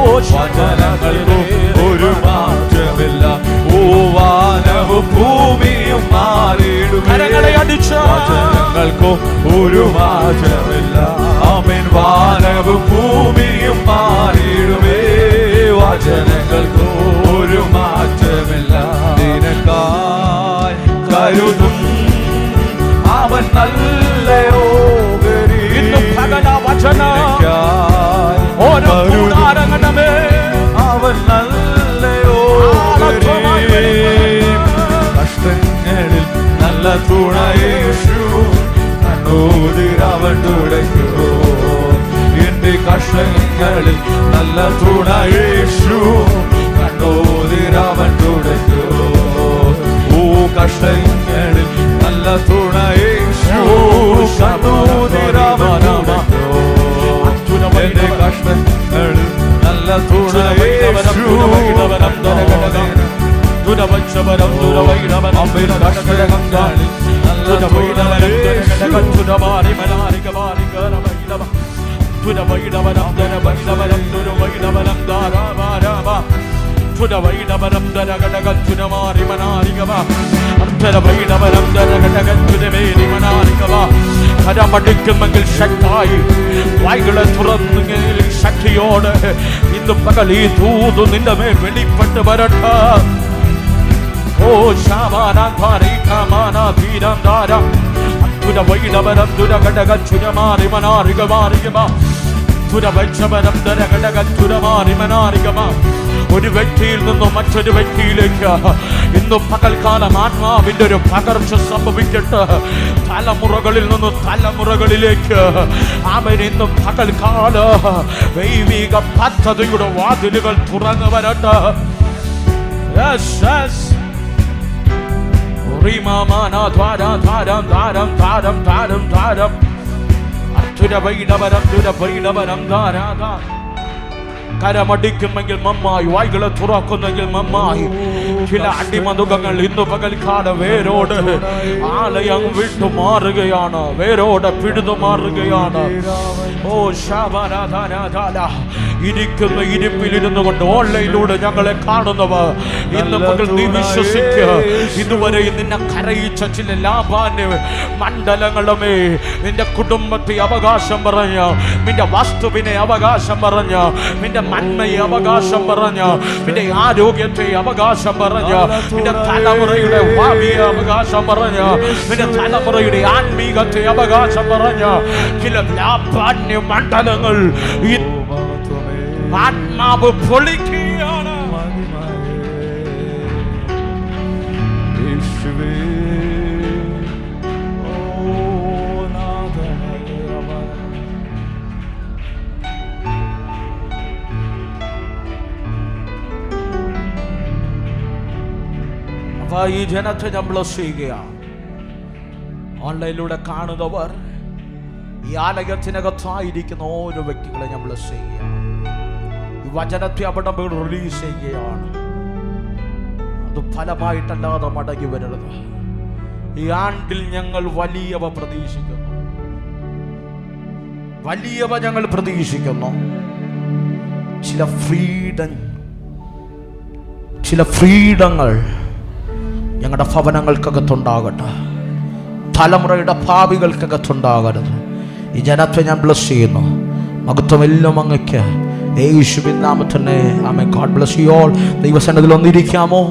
വചനങ്ങൾക്കോ ഒരു മാറ്റമില്ല. ഓ വാനവും ഭൂമിയും മാറിയിടുമേ, വചനങ്ങൾക്കോ ഒരു മാറ്റമില്ല. ആമേൻ. വാനവും ഭൂമിയും മാറിയിടുമേ, വചനങ്ങൾക്കോ ഒരു മാറ്റമില്ല. നിനക്കായി കരുതും അവൻ നല്ലയോഹരി. ഇന്ന് പകല വചന ഓരോ കൂടാരങ്ങളുമേ അവൻ നല്ലയോ കഷ്ടങ്ങളിൽ നല്ല തുണ യേശു കണ്ണുനീരവൻ തുടയ്ക്കുമോ എന്റെ കഷ്ടങ്ങളിൽ നല്ല തുണ യേശു കണ്ണുനീരവൻ തുടയ്ക്കുമോ ഓ കഷ്ടങ്ങളിൽ നല്ല തുണ യേശു കണ്ണുനീരവൻ തുടയ്ക്കുമോ എന്റെ കഷ്ടങ്ങളിൽ നല്ല തുണ യേശു ദുരവഞ്ചവരം ദുരവൈരവനം കഷ്ടങ്ങളിൽ നല്ല തുണ കരമടിക്കുമെങ്കിൽ ശക്തായി വായ്കളെ തുറന്നെങ്കിൽ ശക്തിയോട് ഇന്ന് പകൽ ഈ തൂതു നിന്റെ മേൽ വെളിപ്പെട്ട് വരട്ടെ. ഓ ശാമാനാധാരി കാമാനാ ധീരം ധാരം ദുരവൈടവരം ദുരഘടക ചുരമാറിമനാറികമാറികമാ ദുരവൈക്ഷവരം ദരഘടക ചുരമാറിമനാറികമാ. ഒരു വ്യക്തിയിൽ നിന്നും മറ്റൊരു വ്യക്തിയിലേക്ക് ഇന്ന് പകൽക്കാലം ആത്മാവിന്റെ ഒരു പകർച്ച സംഭവിക്കട്ടെ. തലമുറകളിൽ നിന്ന് തലമുറകളിലേക്ക് അവൻ ഇന്ന് പകൽക്കാല ദൈവിക പദ്ധതിയുടെ വാതിലുകൾ തുറന്നു വരട്ടെ. കരമടിക്കുമെങ്കിൽ മമ്മായി വായ്കളെ തുറക്കുന്നെങ്കിൽ മമ്മായി ചില അടിമതുകങ്ങൾ ഇന്ന് പകൽക്കാല വേരോട് ആലയം വിട്ടു മാറുകയാണ്, വേരോട് പിഴുതു മാറുകയാണ്. ഓ ശാബാരാധാരാധാര ഇരിക്കുന്ന ഇരിപ്പിലിരുന്നു കൊണ്ട് ഓൺലൈനിലൂടെ ഞങ്ങളെ കാണുന്നവർ ഇന്ന് പകൽ നീ വിശ്വസിക്കുക. ഇതുവരെ നിന്നെ കരയിച്ച ചില ലാഭാന്യ മണ്ഡലങ്ങളുമേ നിന്റെ കുടുംബത്തെ അവകാശം പറഞ്ഞ, നിന്റെ വസ്തുവിനെ അവകാശം പറഞ്ഞ, നിന്റെ നന്മയെ അവകാശം പറഞ്ഞ, നിന്റെ ആരോഗ്യത്തെ അവകാശം പറഞ്ഞ, നിന്റെ തലമുറയുടെ ഭാവിയെ അവകാശം പറഞ്ഞ, നിന്റെ തലമുറയുടെ ആത്മീകത്തെ അവകാശം പറഞ്ഞ ചില ലാഭാന്യ മണ്ഡലങ്ങൾ ആത്മാവ് പൊളിക്കുകയാണ്. അപ്പൊ ഈ ജനത്തെ നമ്മൾ ചെയ്യുകയാണ്. ഓൺലൈനിലൂടെ കാണുന്നവർ ഈ ആലയത്തിനകത്തായിരിക്കുന്ന ഓരോ വ്യക്തികളെ നമ്മൾ ചെയ്യുക. ഈ വചനത്തെ അവിടെ റിലീസ് ചെയ്യുകയാണ്. അത് ഫലമായിട്ടല്ലാതെ മടങ്ങി വരരുത്. ഈ ആണ്ടിൽ ഞങ്ങൾ വലിയവ പ്രതീക്ഷിക്കുന്നു, വലിയവ ഞങ്ങൾ പ്രതീക്ഷിക്കുന്നു. ചില ഫ്രീഡങ്ങൾ ഞങ്ങളുടെ ഭവനങ്ങൾക്കകത്തുണ്ടാകട്ടെ, തലമുറയുടെ ഭാവികൾക്കകത്തുണ്ടാകരുത്. ഈ ജനത്തെ ഞാൻ ബ്ലസ് ചെയ്യുന്നു. മഹത്വമെല്ലാം അങ്ങയ്ക്ക് യേശുവിൻ നാമത്തിൽ തന്നെ. ആമേൻ. God bless you all. ദൈവസന്നിധിയിൽ ഒന്നിരിക്കാമോ?